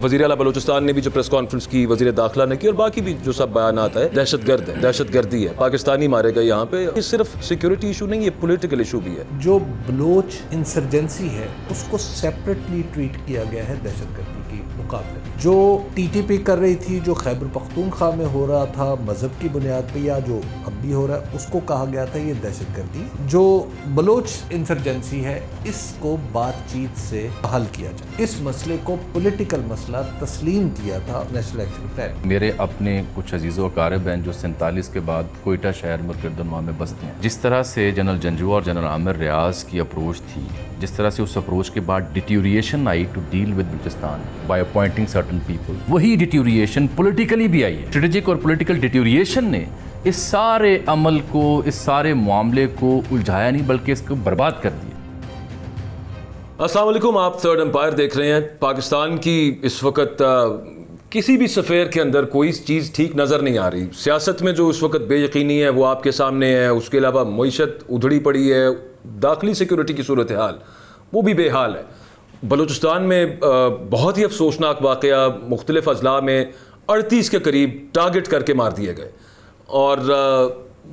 وزیر اعلیٰ بلوچستان نے بھی جو پریس کانفرنس کی، وزیر داخلہ نے کی، اور باقی بھی جو سب بیانات ہے، دہشت گرد ہے، دہشت گردی ہے، پاکستانی مارے گئے یہاں پہ. یہ صرف سیکیورٹی ایشو نہیں، یہ پولیٹیکل ایشو بھی ہے. جو بلوچ انسرجنسی ہے اس کو سیپریٹلی ٹریٹ کیا گیا ہے دہشت گردی کے مقابلے میں. جو ٹی ٹی پی کر رہی تھی، جو خیبر پختونخوا میں ہو رہا تھا مذہب کی بنیاد پہ، یا جو اب بھی ہو رہا ہے، اس کو کہا گیا تھا یہ دہشت گردی. جو بلوچ انسرجنسی ہے اس کو بات چیت سے حل کیا جائے. اس مسئلے کو پولیٹیکل مسئلہ تسلیم کیا تھا نیشنل ایکشن پلان. میرے اپنے کچھ عزیز و اقارب ہیں جو 47 کے بعد کوئٹہ شہر میں گردنواں میں بستے ہیں. جس طرح سے جنرل جنجو اور جنرل عامر ریاض کی اپروچ تھی، جس طرح سے اس اپروچ کے بعد ڈیٹیوریشن آئی to deal with Balochistan by appointing certain people, وہی ڈیٹیوریشن پولیٹیکلی بھی آئی ہے. اسٹریٹجک اور پولیٹیکل ڈیٹیوریشن نے اس سارے عمل کو، اس سارے معاملے کو الجھایا نہیں بلکہ اس کو برباد کر دیا. السلام علیکم، آپ تھرڈ امپائر دیکھ رہے ہیں. پاکستان کی اس وقت کسی بھی سفیر کے اندر کوئی چیز ٹھیک نظر نہیں آ رہی. سیاست میں جو اس وقت بے یقینی ہے وہ آپ کے سامنے ہے. اس کے علاوہ معیشت ادھڑی پڑی ہے. داخلی سیکورٹی کی صورتحال وہ بھی بے حال ہے. بلوچستان میں بہت ہی افسوسناک واقعہ، مختلف اضلاع میں 38 کے قریب ٹارگٹ کر کے مار دیے گئے. اور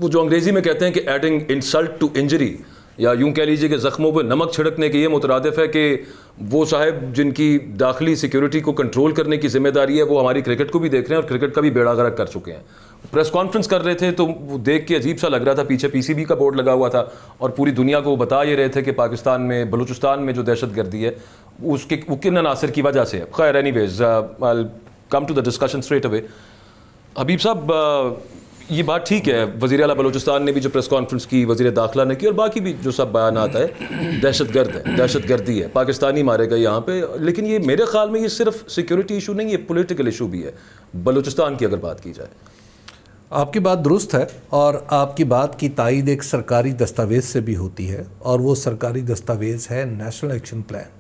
وہ جو انگریزی میں کہتے ہیں کہ ایڈنگ انسلٹ ٹو انجری، یا یوں کہہ لیجیے کہ زخموں پہ نمک چھڑکنے کے یہ مترادف ہے کہ وہ صاحب جن کی داخلی سیکیورٹی کو کنٹرول کرنے کی ذمہ داری ہے وہ ہماری کرکٹ کو بھی دیکھ رہے ہیں اور کرکٹ کا بھی بیڑا غرق کر چکے ہیں. پریس کانفرنس کر رہے تھے تو وہ دیکھ کے عجیب سا لگ رہا تھا. پیچھے پی سی بی کا بورڈ لگا ہوا تھا اور پوری دنیا کو وہ بتا یہ رہے تھے کہ پاکستان میں، بلوچستان میں جو دہشت گردی ہے وہ کن عناصر کی وجہ سے ہے. خیر anyways I'll come to the discussion straight away. Habib صاحب، یہ بات ٹھیک ہے، وزیر اعلیٰ بلوچستان نے بھی جو پریس کانفرنس کی، وزیر داخلہ نے کی، اور باقی بھی جو سب بیانات ہے، دہشت گرد ہے، دہشت گردی ہے، پاکستانی مارے گئے یہاں پہ. لیکن یہ میرے خیال میں یہ صرف سیکیورٹی ایشو نہیں، یہ پولیٹیکل ایشو بھی ہے بلوچستان کی اگر بات کی جائے. آپ کی بات درست ہے، اور آپ کی بات کی تائید ایک سرکاری دستاویز سے بھی ہوتی ہے، اور وہ سرکاری دستاویز ہے نیشنل ایکشن پلان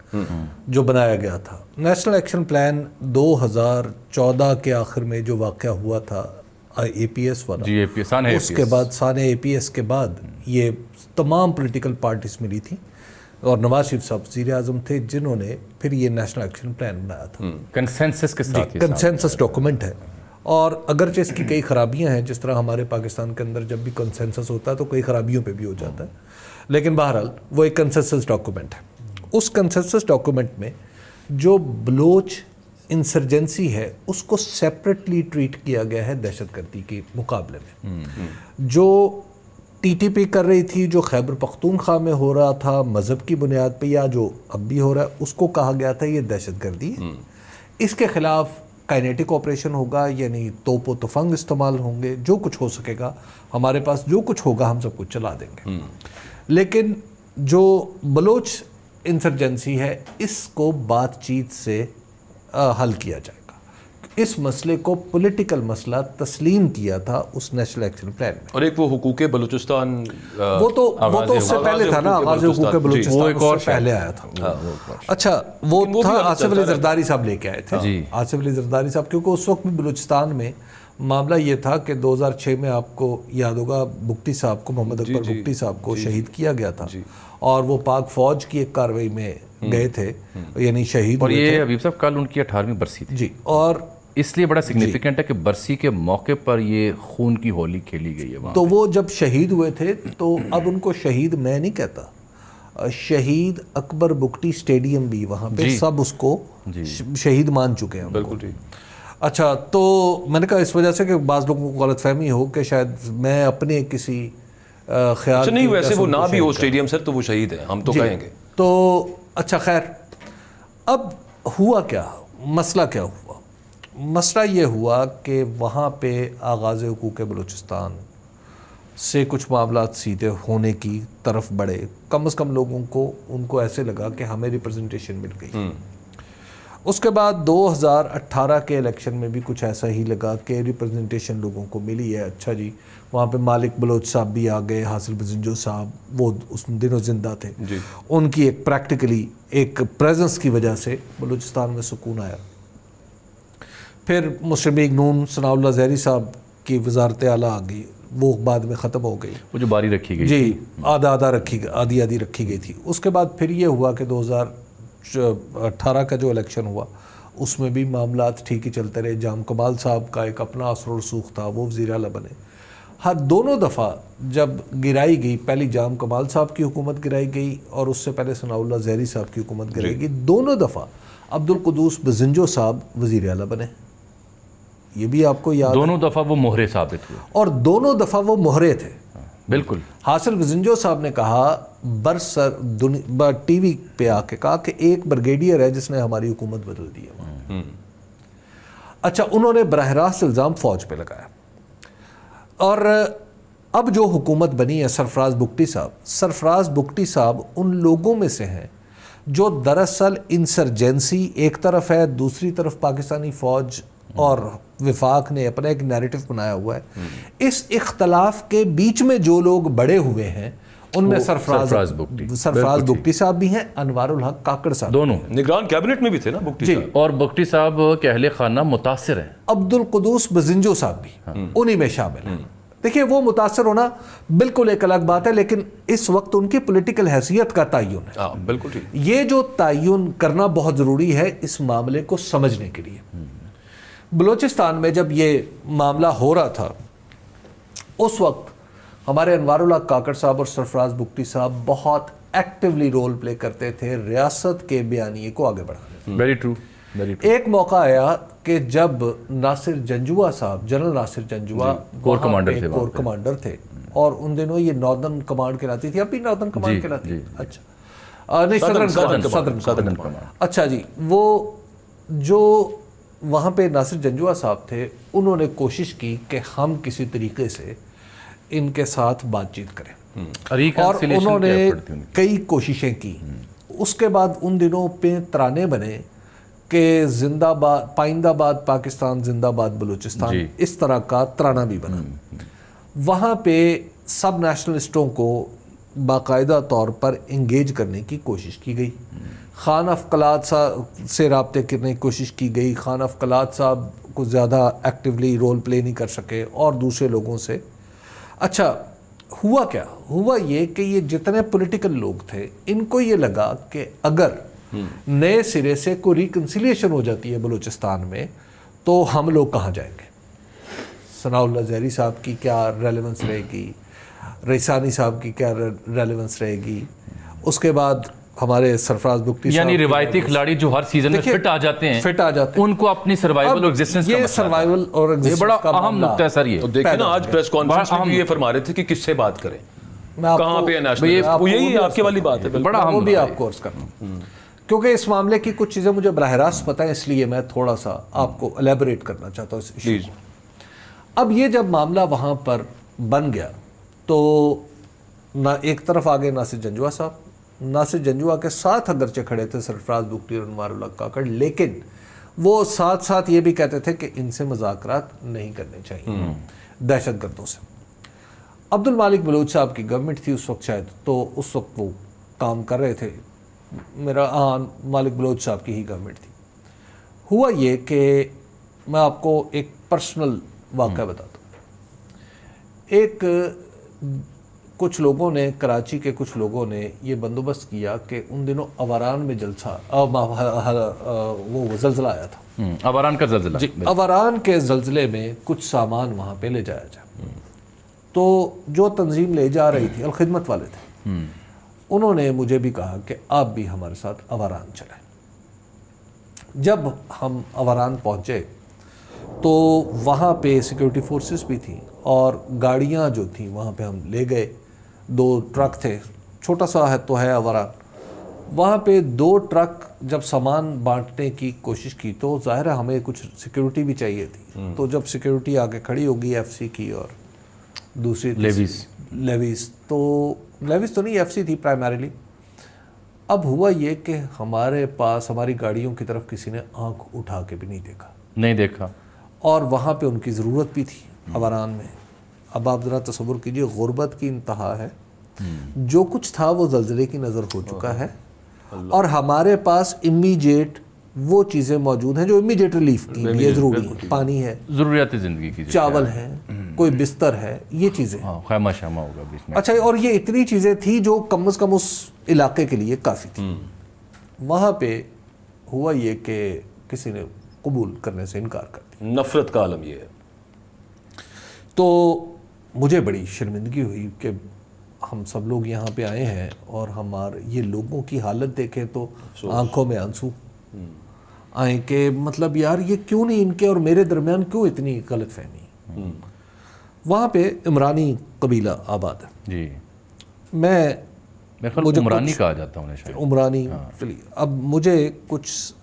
جو بنایا گیا تھا. نیشنل ایکشن پلان 2014 کے آخر میں جو واقعہ ہوا تھا اے پی ایس والا، اس کے بعد سانے اے پی ایس کے بعد یہ تمام پولیٹیکل پارٹیز ملی تھی، اور نواز شریف صاحب وزیر اعظم تھے جنہوں نے پھر یہ نیشنل ایکشن پلان بنایا تھا. کنسنسس کے ساتھ کنسنسس ڈاکومنٹ ہے، اور اگرچہ اس کی کئی خرابیاں ہیں، جس طرح ہمارے پاکستان کے اندر جب بھی کنسنسس ہوتا ہے تو کئی خرابیوں پہ بھی ہو جاتا ہے، لیکن بہرحال وہ ایک کنسنسس ڈاکومنٹ ہے. اس کنسنسس ڈاکومنٹ میں جو بلوچ انسرجنسی ہے اس کو سیپریٹلی ٹریٹ کیا گیا ہے دہشت گردی کے مقابلے میں. جو ٹی ٹی پی کر رہی تھی، جو خیبر پختونخوا میں ہو رہا تھا مذہب کی بنیاد پہ، یا جو اب بھی ہو رہا ہے، اس کو کہا گیا تھا یہ دہشت گردی. اس کے خلاف کائنیٹک آپریشن ہوگا، یعنی توپ و تفنگ استعمال ہوں گے، جو کچھ ہو سکے گا ہمارے پاس، جو کچھ ہوگا ہم سب کچھ چلا دیں گے. لیکن جو بلوچ انسرجنسی ہے اس کو بات چیت سے حل کیا جائے گا. اس مسئلے کو پولیٹیکل مسئلہ تسلیم کیا تھا اس نیشنل ایکشن پلان میں. اور ایک وہ حقوق بلوچستان، وہ تو اس سے پہلے تھا نا، آغاز حقوق بلوچستان اس سے پہلے آیا تھا. اچھا، وہ تھا آصف علی زرداری صاحب لے کے آئے تھے. آصف علی زرداری صاحب، کیونکہ اس وقت بھی بلوچستان میں معاملہ یہ تھا کہ 2006 میں آپ کو یاد ہوگا بگٹی صاحب کو، محمد اکبر بگٹی صاحب کو شہید کیا گیا تھا، اور وہ پاک فوج کی ایک کارروائی میں گئے تھے، یعنی شہید. اور یہ حبیب صاحب کل ان کی 18ویں برسی تھی جی، اور اس لیے بڑا سگنیفیکنٹ ہے کہ برسی کے موقع پر یہ خون کی ہولی کھیلی گئی ہے. تو وہ جب شہید ہوئے تھے تو اب ان کو شہید میں نہیں کہتا، شہید اکبر بگٹی اسٹیڈیم بھی وہاں پہ سب اس کو شہید مان چکے ہیں. بالکل ٹھیک. اچھا، تو میں نے کہا اس وجہ سے کہ بعض لوگوں کو غلط فہمی ہو کہ شاید میں اپنے کسی خیال نہیں، ویسے وہ نہ بھی ہو اسٹیڈیم سر تو وہ شہید ہے، ہم تو کہیں گے. تو اچھا خیر، اب ہوا کیا، مسئلہ کیا ہوا؟ مسئلہ یہ ہوا کہ وہاں پہ آغاز حقوق بلوچستان سے کچھ معاملات سیدھے ہونے کی طرف بڑھے. کم از کم لوگوں کو ان کو ایسے لگا کہ ہمیں ریپرزنٹیشن مل گئی. اس کے بعد 2018 کے الیکشن میں بھی کچھ ایسا ہی لگا کہ ریپرزنٹیشن لوگوں کو ملی ہے. اچھا جی، وہاں پہ مالک بلوچ صاحب بھی آ گئے، حاصل بزنجو صاحب وہ اس دنوں زندہ تھے، ان کی ایک پریکٹیکلی ایک پریزنس کی وجہ سے بلوچستان میں سکون آیا. پھر مسلم لیگ نون ثناء اللہ زہری صاحب کی وزارت اعلیٰ آ گئی، وہ بعد میں ختم ہو گئی، وہ جو باری رکھی گئی جی، آدھی رکھی گئی تھی. اس کے بعد پھر یہ ہوا کہ 2018 کا جو الیکشن ہوا اس میں بھی معاملات ٹھیک ہی چلتے رہے. جام کمال صاحب کا ایک اپنا اثر و رسوخ تھا, وہ وزیر اعلیٰ بنے. ہر دونوں دفعہ جب گرائی گئی, پہلی جام کمال صاحب کی حکومت گرائی گئی اور اس سے پہلے ثناء اللہ زہری صاحب کی حکومت گرائی گئی, دونوں دفعہ عبدالقدوس بزنجو صاحب وزیر اعلیٰ بنے. یہ بھی آپ کو یاد ہے. دونوں دفعہ وہ مہرے ثابت ہوئے اور دونوں دفعہ وہ مہرے تھے. بالکل. حاصل بزنجو صاحب نے کہا برسر ٹی وی پہ آ کے کہا کہ ایک بریگیڈیئر ہے جس نے ہماری حکومت بدل دی ہے. اچھا, انہوں نے براہ راست الزام فوج پہ لگایا. اور اب جو حکومت بنی ہے سرفراز بگٹی صاحب ان لوگوں میں سے ہیں جو دراصل انسرجنسی ایک طرف ہے, دوسری طرف پاکستانی فوج اور وفاق نے اپنا ایک نیریٹو بنایا ہوا ہے. اس اختلاف کے بیچ میں جو لوگ بڑے ہوئے ہیں ان میں سرفراز بگٹی صاحب بھی ہیں, انوار الحق کاکڑ صاحب, دونوں نگران کیبنٹ میں بھی تھے نا بگٹی صاحب. اور بگٹی صاحب کے اہل خانہ متاثر ہیں. عبدالقدوس بزنجو صاحب بھی انہی میں شامل ہیں. دیکھیے, وہ متاثر ہونا بالکل ایک الگ بات ہے, لیکن اس وقت ان کی پولیٹیکل حیثیت کا تعین ہے. بالکل ٹھیک. یہ جو تعین کرنا بہت ضروری ہے اس معاملے کو سمجھنے کے لیے. بلوچستان میں جب یہ معاملہ ہو رہا تھا اس وقت ہمارے انوار الحق کاکڑ صاحب اور سرفراز بگٹی صاحب بہت ایکٹیولی رول پلے کرتے تھے ریاست کے بیانیے کو آگے بڑھانے. Very true. ایک موقع آیا کہ جب ناصر جنجوعہ صاحب, جنرل ناصر جنجوعہ کور کمانڈر تھے, اور ان دنوں یہ ناردرن کمانڈ کہلاتی تھی, اب بھی ناردرن کمانڈ کہلاتی ہے. اچھا, نہیں, سدرن کمانڈ. اچھا جی, وہ جو وہاں پہ ناصر جنجوعہ صاحب تھے انہوں نے کوشش کی کہ ہم کسی طریقے سے ان کے ساتھ بات چیت کریں, اور انہوں نے کئی کوششیں کی. اس کے بعد ان دنوں پہ ترانے بنے کہ زندہ باد پائندہ باد پاکستان, زندہ باد بلوچستان, اس طرح کا ترانہ بھی بنا. وہاں پہ سب نیشنلسٹوں کو باقاعدہ طور پر انگیج کرنے کی کوشش کی گئی. خان افقلات صاحب سے رابطے کرنے کی کوشش کی گئی. خان افقلات صاحب کو زیادہ ایکٹیولی رول پلے نہیں کر سکے, اور دوسرے لوگوں سے. اچھا, ہوا کیا؟ ہوا یہ کہ یہ جتنے پولیٹیکل لوگ تھے ان کو یہ لگا کہ اگر نئے سرے سے کوئی ریکنسیلیشن ہو جاتی ہے بلوچستان میں تو ہم لوگ کہاں جائیں گے. ثناء اللہ زہری صاحب کی کیا ریلیونس رہے گی, ریسانی صاحب کی کیا ریلیونس رہے گی, اس کے بعد ہمارے سرفراز بگٹی صاحب, یعنی روایتی کھلاڑی جو ہر سیزن میں فٹ آ جاتے ہیں ان کو اپنی سروائیول اور ایگزسٹنس کا, یہ سروائیول اور ایگزسٹنس بڑا اہم نقطہ ہے سر. یہ تو دیکھیں نا, آج پریس کانفرنس میں یہ فرما رہے تھے کہ کس سے بات کریں, کہاں پہ نیشنل, یہی آپ کے والی بات ہے. بڑا وہ بھی آپ کو عرض کرنا ہوں, کیونکہ اس معاملے کی کچھ چیزیں مجھے براہ راست پتہ ہے, اس لیے میں تھوڑا سا آپ کو الیبوریٹ کرنا چاہتا ہوں اس ایشو کو. اب یہ جب معاملہ وہاں پر بن گیا تو ایک طرف آگے ناصر جنجوعہ صاحب, ناصر جنجوعہ کے ساتھ اگرچہ کھڑے تھے سرفراز بگٹی اور انوار الحق کاکڑ, لیکن وہ ساتھ ساتھ یہ بھی کہتے تھے کہ ان سے مذاکرات نہیں کرنے چاہیے دہشت گردوں سے. عبدالمالک بلوچ صاحب کی گورنمنٹ تھی اس وقت شاید, تو اس وقت وہ کام کر رہے تھے. مالک بلوچ صاحب کی ہی گورنمنٹ تھی. ہوا یہ کہ میں آپ کو ایک پرسنل واقعہ بتاتا ہوں. ایک کچھ لوگوں نے, کراچی کے کچھ لوگوں نے یہ بندوبست کیا کہ ان دنوں اواران میں جلسہ وہ زلزلہ آیا تھا, اواران کا زلزلہ. جی, اواران کے زلزلے میں کچھ سامان وہاں پہ لے جایا جائے. تو جو تنظیم لے جا رہی تھی, الخدمت والے تھے, انہوں نے مجھے بھی کہا کہ آپ بھی ہمارے ساتھ اواران چلیں. جب ہم اواران پہنچے تو وہاں پہ سیکیورٹی فورسز بھی تھیں, اور گاڑیاں جو تھیں وہاں پہ ہم لے گئے. 2 ٹرک تھے, چھوٹا سا ہے تو ہے اواران. وہاں پہ 2 ٹرک جب سامان بانٹنے کی کوشش کی تو ظاہر ہے ہمیں کچھ سیکیورٹی بھی چاہیے تھی. تو جب سیکیورٹی آگے کھڑی ہوگی ایف سی کی اور دوسری لیویز تو نہیں, ایف سی تھی پرائمریلی. اب ہوا یہ کہ ہمارے پاس ہماری گاڑیوں کی طرف کسی نے آنکھ اٹھا کے بھی نہیں دیکھا, اور وہاں پہ ان کی ضرورت بھی تھی اواران میں. اب آپ ذرا تصور کیجئے, غربت کی انتہا ہے. جو کچھ تھا وہ زلزلے کی نظر ہو چکا ہے, اور ہمارے پاس امیجیٹ وہ چیزیں موجود ہیں جو امیجیٹ ریلیف کی لیے ضروری ہیں. پانی ہے, ضروریات زندگی کی, چاول ہے, کوئی بستر ہے, یہ چیزیں. خیمہ شامہ ہوگا بیچ میں. اچھا, اور یہ اتنی چیزیں تھیں جو کم از کم اس علاقے کے لیے کافی تھی. وہاں پہ ہوا یہ کہ किसी ने कबूल करने से इनकार कर दिया। नफरत का आलम ये है। तो मुझे बड़ी शर्मिंदगी हुई कि हम सब लोग यहाँ पे आए हैं और हमारे ये लोगों की हालत देखें तो आंखों में आंसू आए कि मतलब यार ये क्यों नहीं, इनके और मेरे दरमियान क्यों इतनी गलत फहमी। वहाँ पे इमरानी कबीला आबाद है जी, मैं ख्याल उमरानी कहा जाता हूँ शायद, उमरानी। चलिए, अब मुझे कुछ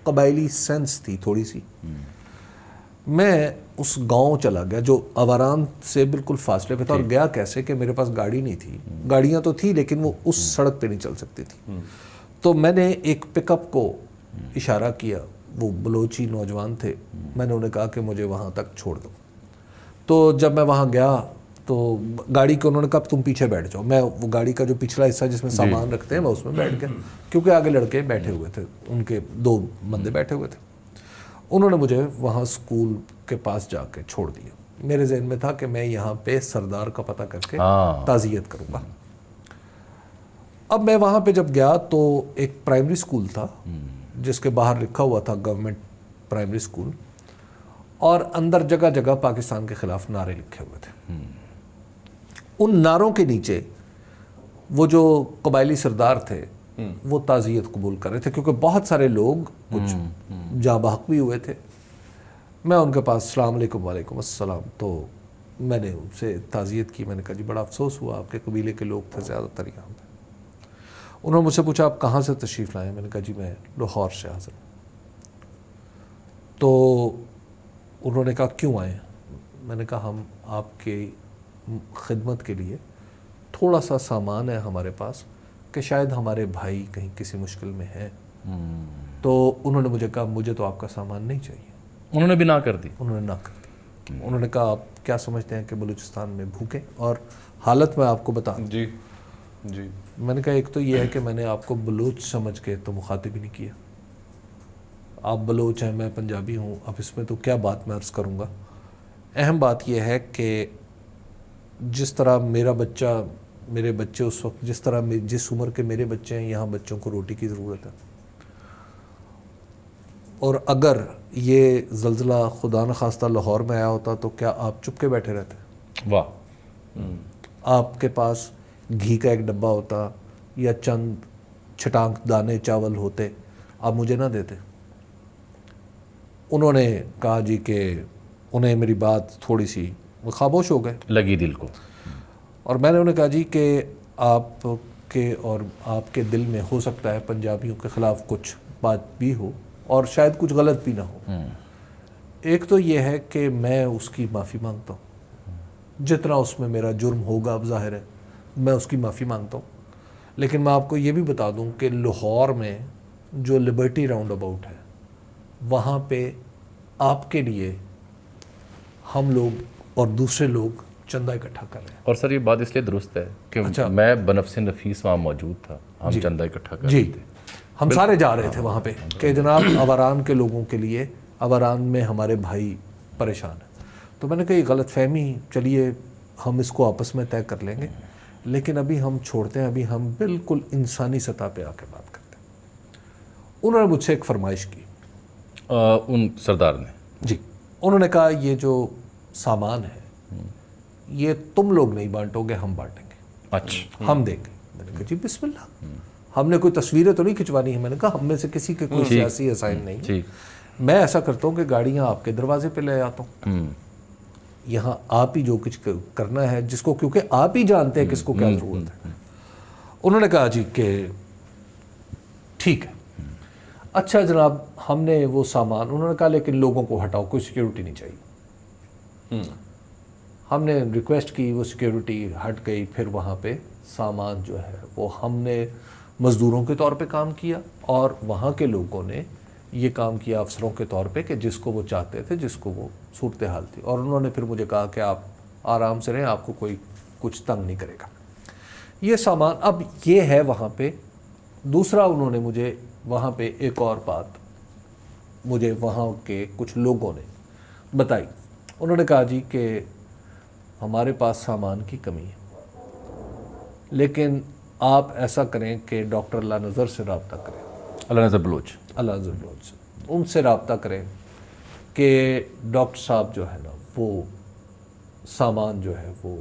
कबायली सेंस थी थोड़ी सी। मैं उस गांव चला गया जो अवारान से बिल्कुल फासले पे था, और गया कैसे कि मेरे पास गाड़ी नहीं थी, गाड़ियां तो थी लेकिन वो उस सड़क पे नहीं चल सकती थी। तो मैंने एक पिकअप को इशारा किया, वो बलोची नौजवान थे, मैंने उन्हें कहा कि मुझे वहाँ तक छोड़ दो। तो जब मैं वहाँ गया तो गाड़ी के उन्होंने कहा तुम पीछे बैठ जाओ। मैं वो गाड़ी का जो पिछला हिस्सा जिसमें सामान रखते हैं मैं उसमें बैठ गया, क्योंकि आगे लड़के बैठे हुए थे, उनके 2 बंदे बैठे हुए थे। उन्होंने मुझे वहाँ स्कूल के पास जाके छोड़ दिया। मेरे जहन में था कि मैं यहाँ पे सरदार का पता करके ताज़ियत करूँगा। अब मैं वहाँ पे जब गया तो एक प्राइमरी स्कूल था जिसके बाहर लिखा हुआ था गवर्नमेंट प्राइमरी स्कूल, और अंदर जगह जगह पाकिस्तान के ख़िलाफ़ नारे लिखे हुए थे। उन नारों के नीचे वो जो कबायली सरदार थे वो ताज़ियत कबूल कर रहे थे, क्योंकि बहुत सारे लोग कुछ जाँ बहक भी हुए थे। मैं उनके पास अस्सलाम वालेकुम, वालेकुम अस्सलाम, तो मैंने उनसे ताज़ियत की। मैंने कहा जी बड़ा अफसोस हुआ, आपके कबीले के लोग थे ज़्यादातर यहाँ पे। उन्होंने मुझसे पूछा आप कहाँ से तशरीफ़ लाए? मैंने कहा जी मैं लाहौर से हाज़िर हूँ। तो उन्होंने कहा क्यों आए? मैंने कहा हम आपके खिदमत के लिए, थोड़ा सा सामान है हमारे पास कि शायद हमारे भाई कहीं किसी मुश्किल में हैं। तो उन्होंने मुझे कहा मुझे तो आपका सामान नहीं चाहिए। उन्होंने भी ना कर दी? उन्होंने ना कर दी। उन्होंने कहा आप क्या समझते हैं कि बलूचिस्तान में भूखे, और हालत मैं आपको बता दूं। जी जी। मैंने कहा एक तो ये है कि मैंने आपको बलूच समझ के तो मुखातिब ही नहीं किया। आप बलूच हैं, मैं पंजाबी हूँ, अब इसमें तो क्या बात मैं अर्ज़ करूँगा। अहम बात यह है कि जिस तरह मेरे बच्चे उस वक्त जिस तरह जिस उम्र के मेरे बच्चे हैं, यहाँ बच्चों को रोटी की ज़रूरत है। और अगर ये ज़ल्ज़ला खुदा न खास्ता लाहौर में आया होता तो क्या आप चुप के बैठे रहते? वाह। आपके पास घी का एक डब्बा होता या चंद छटांक दाने चावल होते, आप मुझे ना देते? उन्होंने कहा जी कि उन्हें मेरी बात थोड़ी सी, वो खामोश हो गए, लगी दिल को। और मैंने उन्हें कहा जी कि आपके और आपके दिल में हो सकता है पंजाबियों के ख़िलाफ़ कुछ बात भी हो और शायद कुछ गलत भी ना हो। एक तो ये है कि मैं उसकी माफ़ी मांगता हूँ, जितना उसमें मेरा जुर्म होगा अब ज़ाहिर है मैं उसकी माफ़ी मांगता हूँ। लेकिन मैं आपको ये भी बता दूँ कि लाहौर में जो लिबर्टी राउंड अबाउट है, वहाँ पे आपके लिए हम लोग और दूसरे लोग चंदा इकट्ठा कर रहे हैं। और सर ये बात इसलिए दुरुस्त है कि अच्छा। मैं बनफ्स नफीस वहाँ मौजूद था, हम चंदा इकट्ठा कर रहे जी, थे। हम सारे जा रहे थे वहाँ पे कि जनाब अवारान के लोगों के लिए, अवारान में हमारे भाई परेशान हैं। तो मैंने कहा ये गलत फहमी, चलिए हम इसको आपस में तय कर लेंगे, लेकिन अभी हम छोड़ते हैं, अभी हम बिल्कुल इंसानी सतह पे आके बात करते हैं। उन्होंने मुझसे एक फरमाइश की, उन सरदार ने? जी, उन्होंने कहा ये जो सामान है ये तुम लोग नहीं बांटोगे, हम बांटेंगे। अच्छा। हम देंगे। मैंने कहा जी बिस्मिल्लाह, हमने कोई तस्वीरें तो नहीं खिंचवानी है। मैंने कहा हम में से किसी के कोई सियासी असाइन नहीं है। मैं ऐसा करता हूँ कि गाड़ियाँ आपके दरवाजे पे ले आता हूँ, यहाँ आप ही जो कुछ करना है जिसको, क्योंकि आप ही जानते हैं किसको क्या ज़रूरत है। उन्होंने कहा जी कि ठीक है, अच्छा जनाब, हमने वो सामान, उन्होंने कहा लेकिन लोगों को हटाओ, कोई सिक्योरिटी नहीं चाहिए। हमने रिक्वेस्ट की, वो सिक्योरिटी हट गई। फिर वहाँ पे सामान जो है वो हमने मज़दूरों के तौर पे काम किया और वहाँ के लोगों ने ये काम किया अफसरों के तौर पे कि जिसको वो चाहते थे, जिसको वो सूरत हाल थी। और उन्होंने फिर मुझे कहा कि आप आराम से रहें, आपको कोई कुछ तंग नहीं करेगा। ये सामान अब ये है वहाँ पे। दूसरा, उन्होंने मुझे वहाँ पे एक और बात मुझे वहाँ के कुछ लोगों ने बताई। उन्होंने कहा जी कि हमारे पास सामान की कमी है, लेकिन आप ऐसा करें कि डॉक्टर अल्लाह नज़र से रब्ता करें। अल्लाह नज़र बलोच? अल्लाह नज़र बलोच से। उनसे रब्ता करें कि डॉक्टर साहब जो है ना वो सामान जो है वो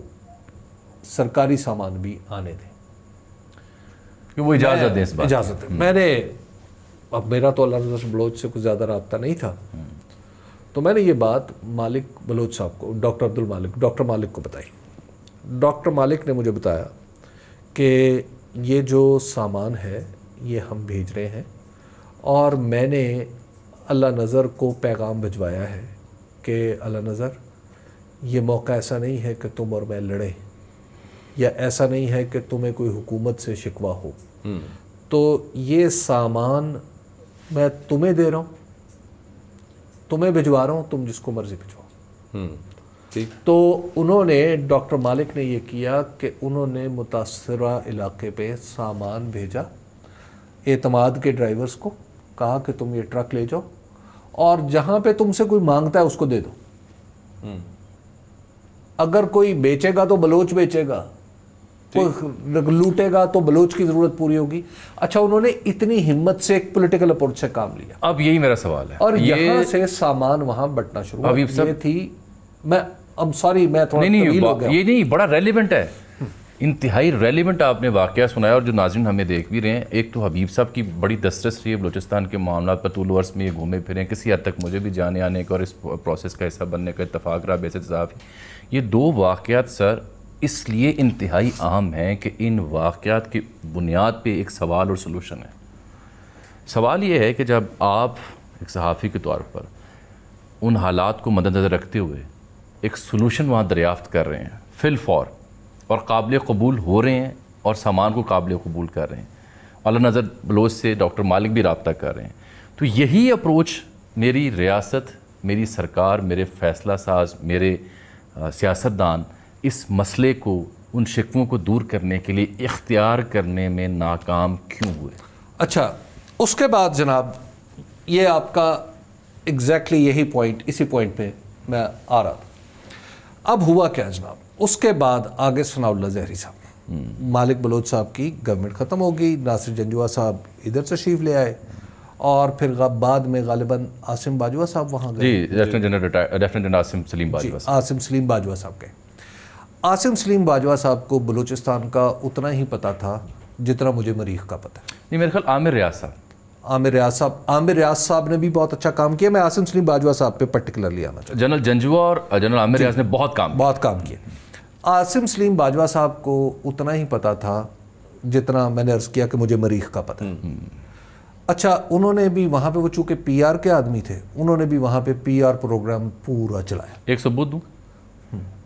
सरकारी सामान भी आने दें, कि वो इजाज़त दें इस बात। इजाज़त है। मैंने, अब मेरा तो अल्लाह नज़र बलोच से कुछ ज़्यादा रब्ता नहीं था, तो मैंने ये बात मालिक बलोच साहब को, डॉक्टर मालिक को बताई। डॉक्टर मालिक ने मुझे बताया कि ये जो सामान है ये हम भेज रहे हैं, और मैंने अल्लाह नज़र को पैगाम भिजवाया है कि अल्लाह नज़र, ये मौका ऐसा नहीं है कि तुम और मैं लड़ें, या ऐसा नहीं है कि तुम्हें कोई हुकूमत से शिकवा हो, तो ये सामान मैं तुम्हें दे रहा हूँ, तुम्हें भिजवा रहा हूँ, तुम जिसको मर्ज़ी भिजवाओ। ठीक। तो उन्होंने, डॉक्टर मालिक ने ये किया कि उन्होंने मुतासरा इलाके पे सामान भेजा, एतमाद के ड्राइवर्स को कहा कि तुम ये ट्रक ले जाओ, और जहाँ पे तुमसे कोई मांगता है उसको दे दो। अगर कोई बेचेगा तो बलोच बेचेगा, कोई लूटेगा तो बलोच की ज़रूरत पूरी होगी। अच्छा, उन्होंने इतनी हिम्मत से एक पॉलिटिकल अप्रोच से काम लिया, अब यही मेरा सवाल है, और यहाँ से सामान वहाँ बंटना शुरू हुआ। ये थी, मैं अब सॉरी मैं थोड़ा तवील हो गया। ये नहीं, बड़ा रेलिवेंट है, इंतहाई रेलिवेंट आपने वाक़या सुनाया, और जो नाज़रीन हमें देख भी रहे हैं, एक तो हबीब साहब की बड़ी दस्तरस रही है बलूचिस्तान के मामला पर, तूल वर्ष में ये घूमे फिरे, किसी हद तक मुझे भी जाने आने का और इस प्रोसेस का हिस्सा बनने का इत्तफाक रहा बेसित साहब। ये दो वाक़यात सर इसलिए इंतहाई अहम हैं कि इन वाक़यात की बुनियाद पे एक सवाल और सलूशन है। सवाल ये है कि जब आप एक सहाफ़ी के तौर पर उन हालात को मद्देनज़र रखते हुए एक सलूशन वहाँ दरियाफ़्त कर रहे हैं फिल फॉर, और काबिल कबूल हो रहे हैं, और सामान को काबिल कबूल कर रहे हैं, अल्लाह नज़र बलोच से डॉक्टर मालिक भी रब्ता कर रहे हैं, तो यही अप्रोच मेरी रियासत, मेरी सरकार, मेरे फ़ैसला साज, मेरे सियासतदान इस मसले को, उन शिकवों को दूर करने के लिए इख्तियार करने में नाकाम क्यों हुए? अच्छा, उसके बाद जनाब, ये आपका एग्जैक्टली यही पॉइंट, इसी पॉइंट पे मैं आ रहा था। अब हुआ क्या जनाब, उसके बाद आगे सनाउल्लाह ज़हरी साहब, मालिक बलोच साहब की गवर्नमेंट ख़त्म हो गई, नासिर जंजुआ साहब इधर तशरीफ़ ले आए, और फिर बाद में गालिबन आसिम बाजवा साहब वहाँ गए। जी, लेफ्टिनेंट आसिम सलीम बाजवा साहब। आसिम सलीम बाजवा साहब गए। आसिम सलीम बाजवा साहब को बलूचिस्तान का उतना ही पता था जितना मुझे मरीख का पता है। नहीं, मेरे ख्याल आमिर रियाज साहब ने भी बहुत अच्छा काम किया। मैं आसिम सलीम बाजवा साहब पे पर्टिकुलरली आना चाहता हूँ। जनरल जंजुआ और जनरल आमिर रियाज ने बहुत काम किया। आसिम सलीम बाजवा साहब को उतना ही पता था जितना मैंने अर्ज़ किया कि मुझे मरीख का पता है। अच्छा, उन्होंने भी वहाँ पे, वो चूँकि PR के आदमी थे, उन्होंने भी वहाँ पे PR प्रोग्राम पूरा चलाया। एक सबूत दूँ,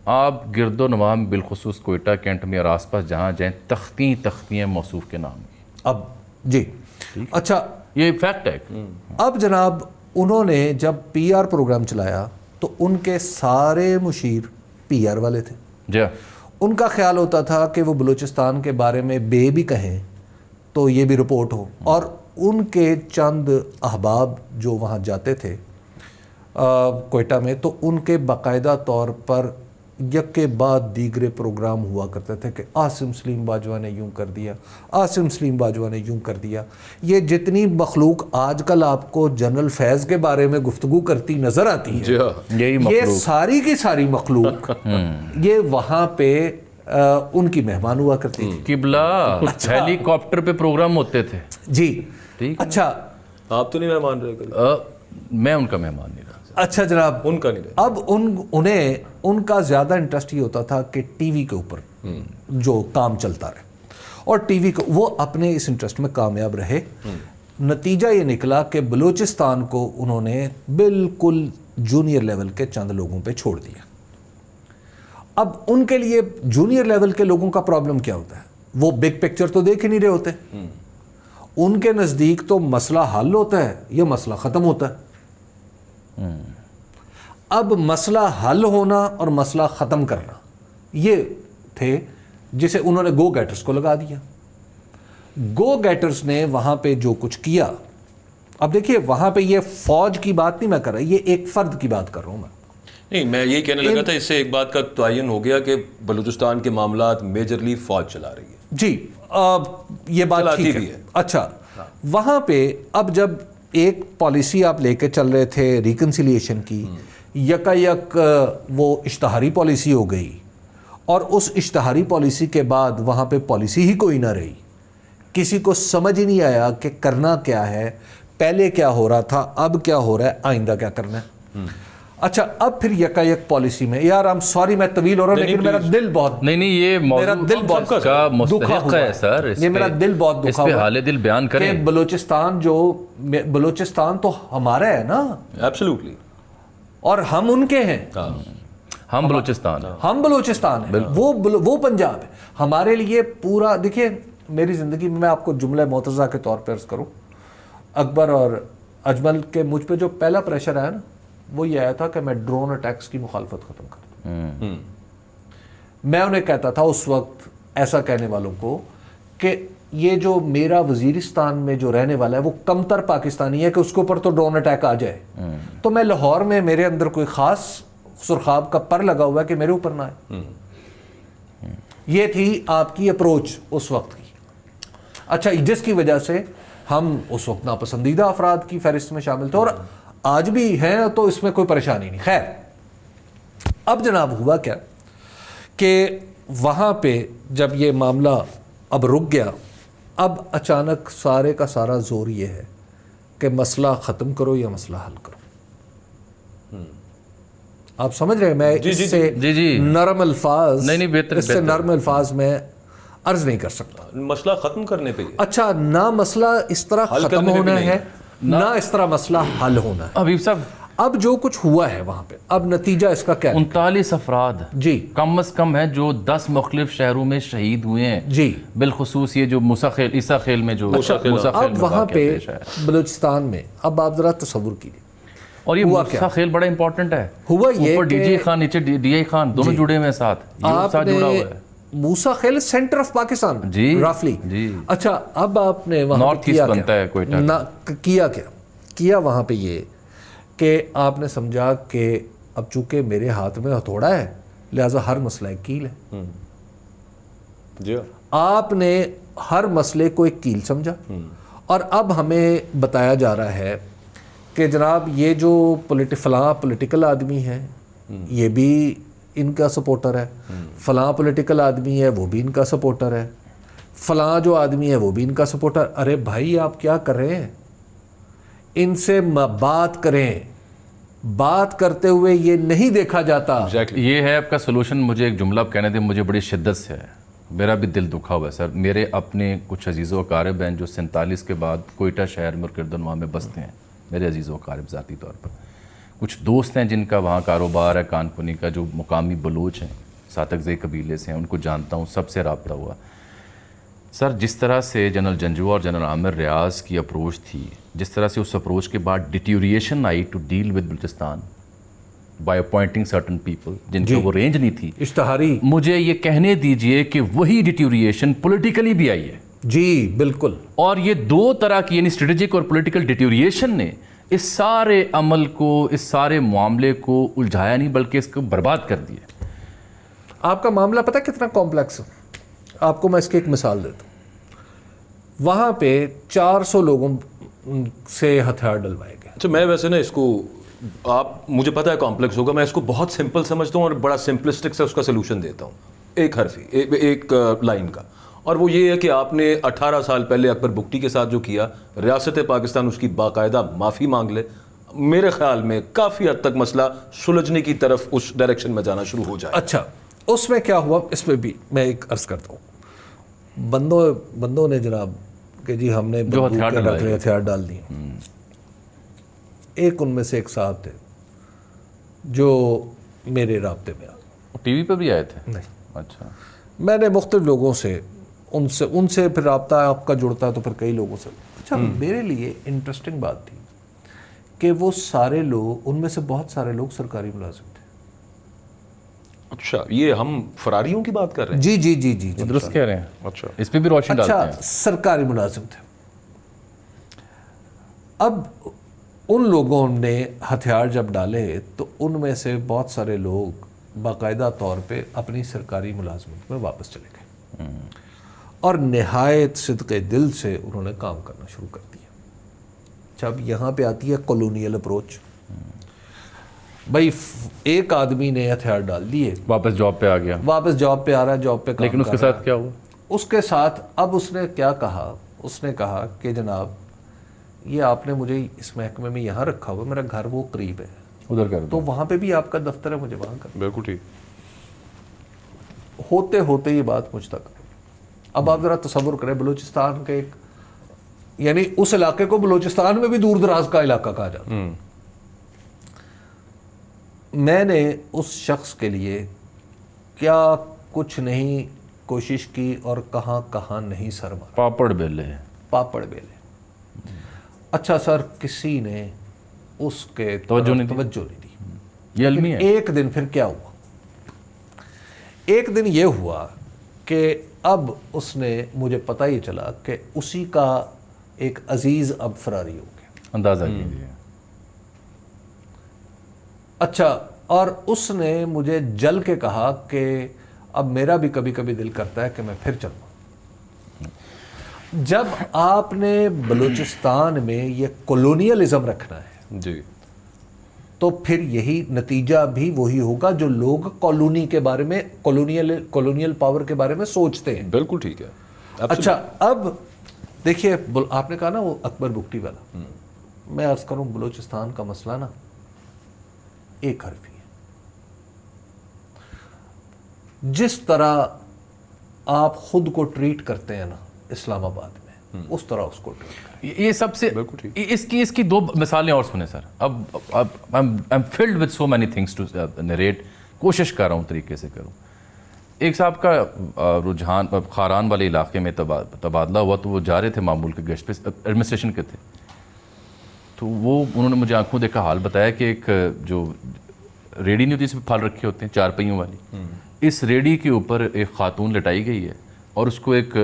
आप गिरदो नवाह में बिलखुसूस कोयटा कैंट में और आसपास जहाँ जाएँ, तख्तियाँ मौसूफ के नाम की। अब जी, अच्छा, ये फैक्ट है। अब जनाब, उन्होंने जब PR प्रोग्राम चलाया तो उनके सारे मुशीर PR वाले थे। जी, उनका ख्याल होता था कि वो बलूचिस्तान के बारे में बे भी कहें तो ये भी रिपोर्ट हो, और उनके चंद अहबाब जो वहाँ जाते थे कोयटा में, तो उनके बाकायदा तौर पर यक के बाद दीगरे प्रोग्राम हुआ करते थे कि आसिम सलीम बाजवा ने यूं कर दिया, आसिम सलीम बाजवा ने यूं कर दिया। ये जितनी मखलूक आजकल आपको जनरल फैज़ के बारे में गुफ्तगू करती नज़र आती है, ये सारी की सारी मखलूक ये वहाँ पे उनकी मेहमान हुआ करती थी। किबला हेलीकॉप्टर पे प्रोग्राम होते थे जी। ठीक। अच्छा, आप तो नहीं मेहमान रहे? मैं उनका मेहमान नहीं रहा। अच्छा जनाब, उनका नहीं रहा। अब उन्हें उनका ज़्यादा इंटरेस्ट ये होता था कि टीवी के ऊपर जो काम चलता रहे, और टीवी को वो अपने इस इंटरेस्ट में कामयाब रहे। नतीजा ये निकला कि बलूचिस्तान को उन्होंने बिल्कुल जूनियर लेवल के चंद लोगों पे छोड़ दिया। अब उनके लिए जूनियर लेवल के लोगों का प्रॉब्लम क्या होता है, वो बिग पिक्चर तो देख ही नहीं रहे होते। उनके नज़दीक तो मसला हल होता है या मसला ख़त्म होता है। अब मसला हल होना और मसला ख़त्म करना, ये थे जिसे उन्होंने गो गेटर्स को लगा दिया। गो गेटर्स ने वहाँ पे जो कुछ किया, अब देखिए वहाँ पे ये फ़ौज की बात नहीं मैं कर रहा, ये एक फ़र्द की बात कर रहा हूँ मैं। नहीं, मैं यही कहने लगा था, इससे एक बात का तयन हो गया कि बलूचिस्तान के मामलात मेजरली फ़ौज चला रही है। जी, ये बात ठीक है। अच्छा, वहाँ पे अब जब एक पॉलिसी आप लेके चल रहे थे रिकन्सिलिएशन की, यकायक वो इश्तहारी पॉलिसी हो गई और उस इश्तहारी पॉलिसी के बाद वहाँ पे पॉलिसी ही कोई ना रही, किसी को समझ ही नहीं आया कि करना क्या है, पहले क्या हो रहा था, अब क्या हो रहा है, आइंदा क्या करना है। अच्छा, अब फिर यकायक पॉलिसी में, यार आई एम सॉरी मैं तवील हो रहा हूँ लेकिन मेरा दिल बहुत नहीं ये मेरा दिल बहुत का दुखा मुस्तहिक हुआ है सर, ये मेरा दिल बहुत दुखा इस पे हुआ हाले दिल बयान कि करें। बलूचिस्तान तो हमारा है ना, एब्सोल्युटली, और हम उनके हैं, हम बलूचिस्तान हैं। हम बलूचिस्तान है, वो पंजाब है। हमारे लिए पूरा, देखिए मेरी ज़िंदगी में मैं आपको जुमला मुतज़ा के तौर पर अर्ज़ करूँ, अकबर और अजमल के मुझ पे जो पहला प्रेशर आया ना, वो ये आया था कि मैं ड्रोन अटैक्स की मुखालफत ख़त्म कर दूँ। मैं उन्हें कहता था उस वक्त, ऐसा कहने वालों को, कि ये जो मेरा वज़ीरिस्तान में जो रहने वाला है वो कमतर पाकिस्तानी है कि उसके ऊपर तो ड्रोन अटैक आ जाए, तो मैं लाहौर में मेरे अंदर कोई ख़ास सुरखाब का पर लगा हुआ है कि मेरे ऊपर ना आए। ये थी आपकी अप्रोच उस वक्त की। अच्छा, जिसकी वजह से हम उस वक्त नापसंदीदा अफराद की फहरिस्त में शामिल थे और आज भी हैं, तो इसमें कोई परेशानी नहीं। खैर, अब जनाब हुआ क्या कि वहाँ पे जब ये मामला अब रुक गया, अब अचानक सारे का सारा जोर ये है कि मसला ख़त्म करो या मसला हल करो। आप समझ रहे हैं, मैं इससे नरम अल्फाज इससे नरम अल्फाज में अर्ज नहीं कर सकता। मसला खत्म करने पे। अच्छा, ना मसला इस तरह खत्म होना है, ना इस तरह मसला हल होना है। हबीब साहब, अब जो कुछ हुआ है वहां पे, अब नतीजा इसका क्या है? 39 अफराद जी कम अज कम है जो 10 मुख्तलिफ शहरों में शहीद हुए हैं जी, बिलखुसूस ये जो ईसा खेल में जो अब वहां पे बलूचिस्तान में, अब आप जरा तस्वुर कीजिए, और ये मूसा खेल बड़ा इंपॉर्टेंट है। हुआ ये ऊपर डीजे खान, नीचे डीआई खान, दोनों जुड़े हुए हैं साथ, साथ जुड़ा हुआ है। मूसा खेल सेंटर ऑफ पाकिस्तान जी, रफली जी। अच्छा, अब आपने वहां नॉर्थ ईस्ट बनता है कोयटा ना, किया वहां पे ये कि आपने समझा कि अब चूंकि मेरे हाथ में हथौड़ा है लिहाजा हर मसला एक कील है। जी, आपने हर मसले को एक कील समझा और अब हमें बताया जा रहा है कि जनाब ये जो फलां पॉलिटिकल आदमी है ये भी इनका सपोर्टर है, फलां पॉलिटिकल आदमी है वो भी इनका सपोर्टर है, फलां जो आदमी है वो भी इनका सपोर्टर। अरे भाई, आप क्या कर रहे हैं? इनसे बात करें, बात करते हुए ये नहीं देखा जाता। ये है आपका सोल्यूशन। मुझे एक जुमला कहने दें, मुझे बड़ी शिद्दत से है, मेरा भी दिल दुखा हुआ है सर। मेरे अपने कुछ अजीज़ व अकारिब हैं जो 47 के बाद कोयटा शहर में और किरदनवा में बसते हैं, मेरे अजीज़ व अकारिब ज़ाती तौर पर। कुछ दोस्त हैं जिनका वहाँ कारोबार है, कानकुनी का, जो मुकामी बलूच हैं, सातकज़ई कबीले से हैं, उनको जानता हूँ, सबसे रब्ता हुआ। सर, जिस तरह से जनरल जंजुआ और जनरल आमिर रियाज की अप्रोच थी, जिस तरह से उस अप्रोच के बाद deterioration I to deal with Balochistan by appointing certain people जिनकी वो रेंज नहीं थी, इश्तहारी, मुझे ये कहने दीजिए कि वही डिटीरिएशन पॉलिटिकली भी आई है। जी बिल्कुल। और ये दो तरह की, यानी स्ट्रेटेजिक और पॉलिटिकल डिटीरिएशन ने इस सारे अमल को, इस सारे मामले को उलझाया नहीं बल्कि इसको बर्बाद कर दिया। आपका मामला पता कितना कॉम्प्लेक्स है? आपको मैं इसकी एक मिसाल देता हूँ। वहाँ पे 400 लोगों से हथियार डलवाए गए। अच्छा, मैं वैसे ना इसको, आप मुझे पता है कॉम्प्लेक्स होगा, मैं इसको बहुत सिंपल समझता हूँ और बड़ा सिंपलिस्टिक से उसका सोल्यूशन देता हूँ, एक हरफी, एक लाइन का। और वो ये है कि आपने 18 साल पहले अकबर बुगटी के साथ जो किया, रियासत पाकिस्तान उसकी बाकायदा माफ़ी मांग ले, मेरे ख्याल में काफ़ी हद तक मसला सुलझने की तरफ उस डायरेक्शन में जाना शुरू हो जाए। अच्छा, उसमें क्या हुआ, इसमें भी मैं एक अर्ज़ करता हूँ। बंदों ने जनाब कि जी हमने हथियार डाल दिए। एक उनमें से एक साहब थे जो मेरे राब्ते में आ, टीवी पे भी आए थे? नहीं। अच्छा, मैंने मुख्तलिफ लोगों से उनसे फिर राब्ता आपका जुड़ता है तो फिर कई लोगों से। अच्छा, मेरे लिए इंटरेस्टिंग बात थी कि वो सारे लोग, उनमें से बहुत सारे लोग सरकारी मुलाजिम थे। अच्छा, ये हम फरारियों की बात कर रहे हैं? जी जी जी जी, दुरुस्त कह रहे हैं। अच्छा, इस पे भी रोशनी डालते हैं। सरकारी मुलाजिम थे। अब उन लोगों ने हथियार जब डाले तो उनमें से बहुत सारे लोग बाकायदा तौर पे अपनी सरकारी मुलाजमत में वापस चले गए और नहायत सिद्क़े दिल से उन्होंने काम करना शुरू कर दिया। اچھا اب یہاں پہ آتی ہے کالونیل اپروچ. بھائی ایک آدمی نے ہتھیار ڈال دیے, واپس جاب پہ آ گیا, واپس جاب پہ آ رہا ہے, جاب پہ کام لیکن اس کے ساتھ کیا ہوا؟ اس کے ساتھ اب اس نے کیا کہا, اس نے کہا کہ جناب یہ آپ نے مجھے اس محکمے میں یہاں رکھا ہوا, میرا گھر وہ قریب ہے, ادھر کر تو وہاں پہ بھی آپ کا دفتر ہے, مجھے وہاں کر. بالکل ٹھیک. ہوتے ہوتے یہ بات مجھ تک. اب آپ ذرا تصور کریں بلوچستان کے ایک, یعنی اس علاقے کو بلوچستان میں بھی دور دراز کا علاقہ کہا جاتا ہے. میں نے اس شخص کے لیے کیا کچھ نہیں کوشش کی اور کہاں کہاں نہیں سر مارا. پاپڑ بیلے. پاپڑ بیلے. اچھا سر کسی نے اس کے توجہ نہیں دی. یہ علمی ہے. ایک دن پھر کیا ہوا, ایک دن یہ ہوا کہ اب اس نے مجھے پتہ ہی چلا کہ اسی کا ایک عزیز اب فراری ہو گیا. اندازہ کیجیے. اچھا, اور اس نے مجھے جل کے کہا کہ اب میرا بھی کبھی کبھی دل کرتا ہے کہ میں پھر چلوں. جب آپ نے بلوچستان میں یہ کولونیلزم رکھنا ہے جی, تو پھر یہی نتیجہ بھی وہی ہوگا جو لوگ کالونی کے بارے میں, کولونیل پاور کے بارے میں سوچتے ہیں. بالکل ٹھیک ہے. اچھا اب دیکھیے, آپ نے کہا نا وہ اکبر بگٹی والا, میں عرض کروں بلوچستان کا مسئلہ نا ایک حرفی ہے. جس طرح آپ خود کو ٹریٹ کرتے ہیں نا اسلام آباد میں, اس طرح اس کو ٹریٹ کریں. یہ سب سے اس کی دو مثالیں اور سنیں سر. اب I'm filled with so many things to narrate. کوشش کر رہا ہوں طریقے سے کروں. ایک صاحب کا رجحان خاران والے علاقے میں تبادلہ ہوا, تو وہ جا رہے تھے معمول کے گشت پہ, ایڈمنسٹریشن کے تھے, تو وہ انہوں نے مجھے آنکھوں دیکھا حال بتایا کہ ایک جو ریڈی نہیں ہوتی, اس پہ پھل رکھے ہوتے ہیں 4 پہیوں والی, اس ریڈی کے اوپر ایک خاتون لٹائی گئی ہے اور اس کو ایک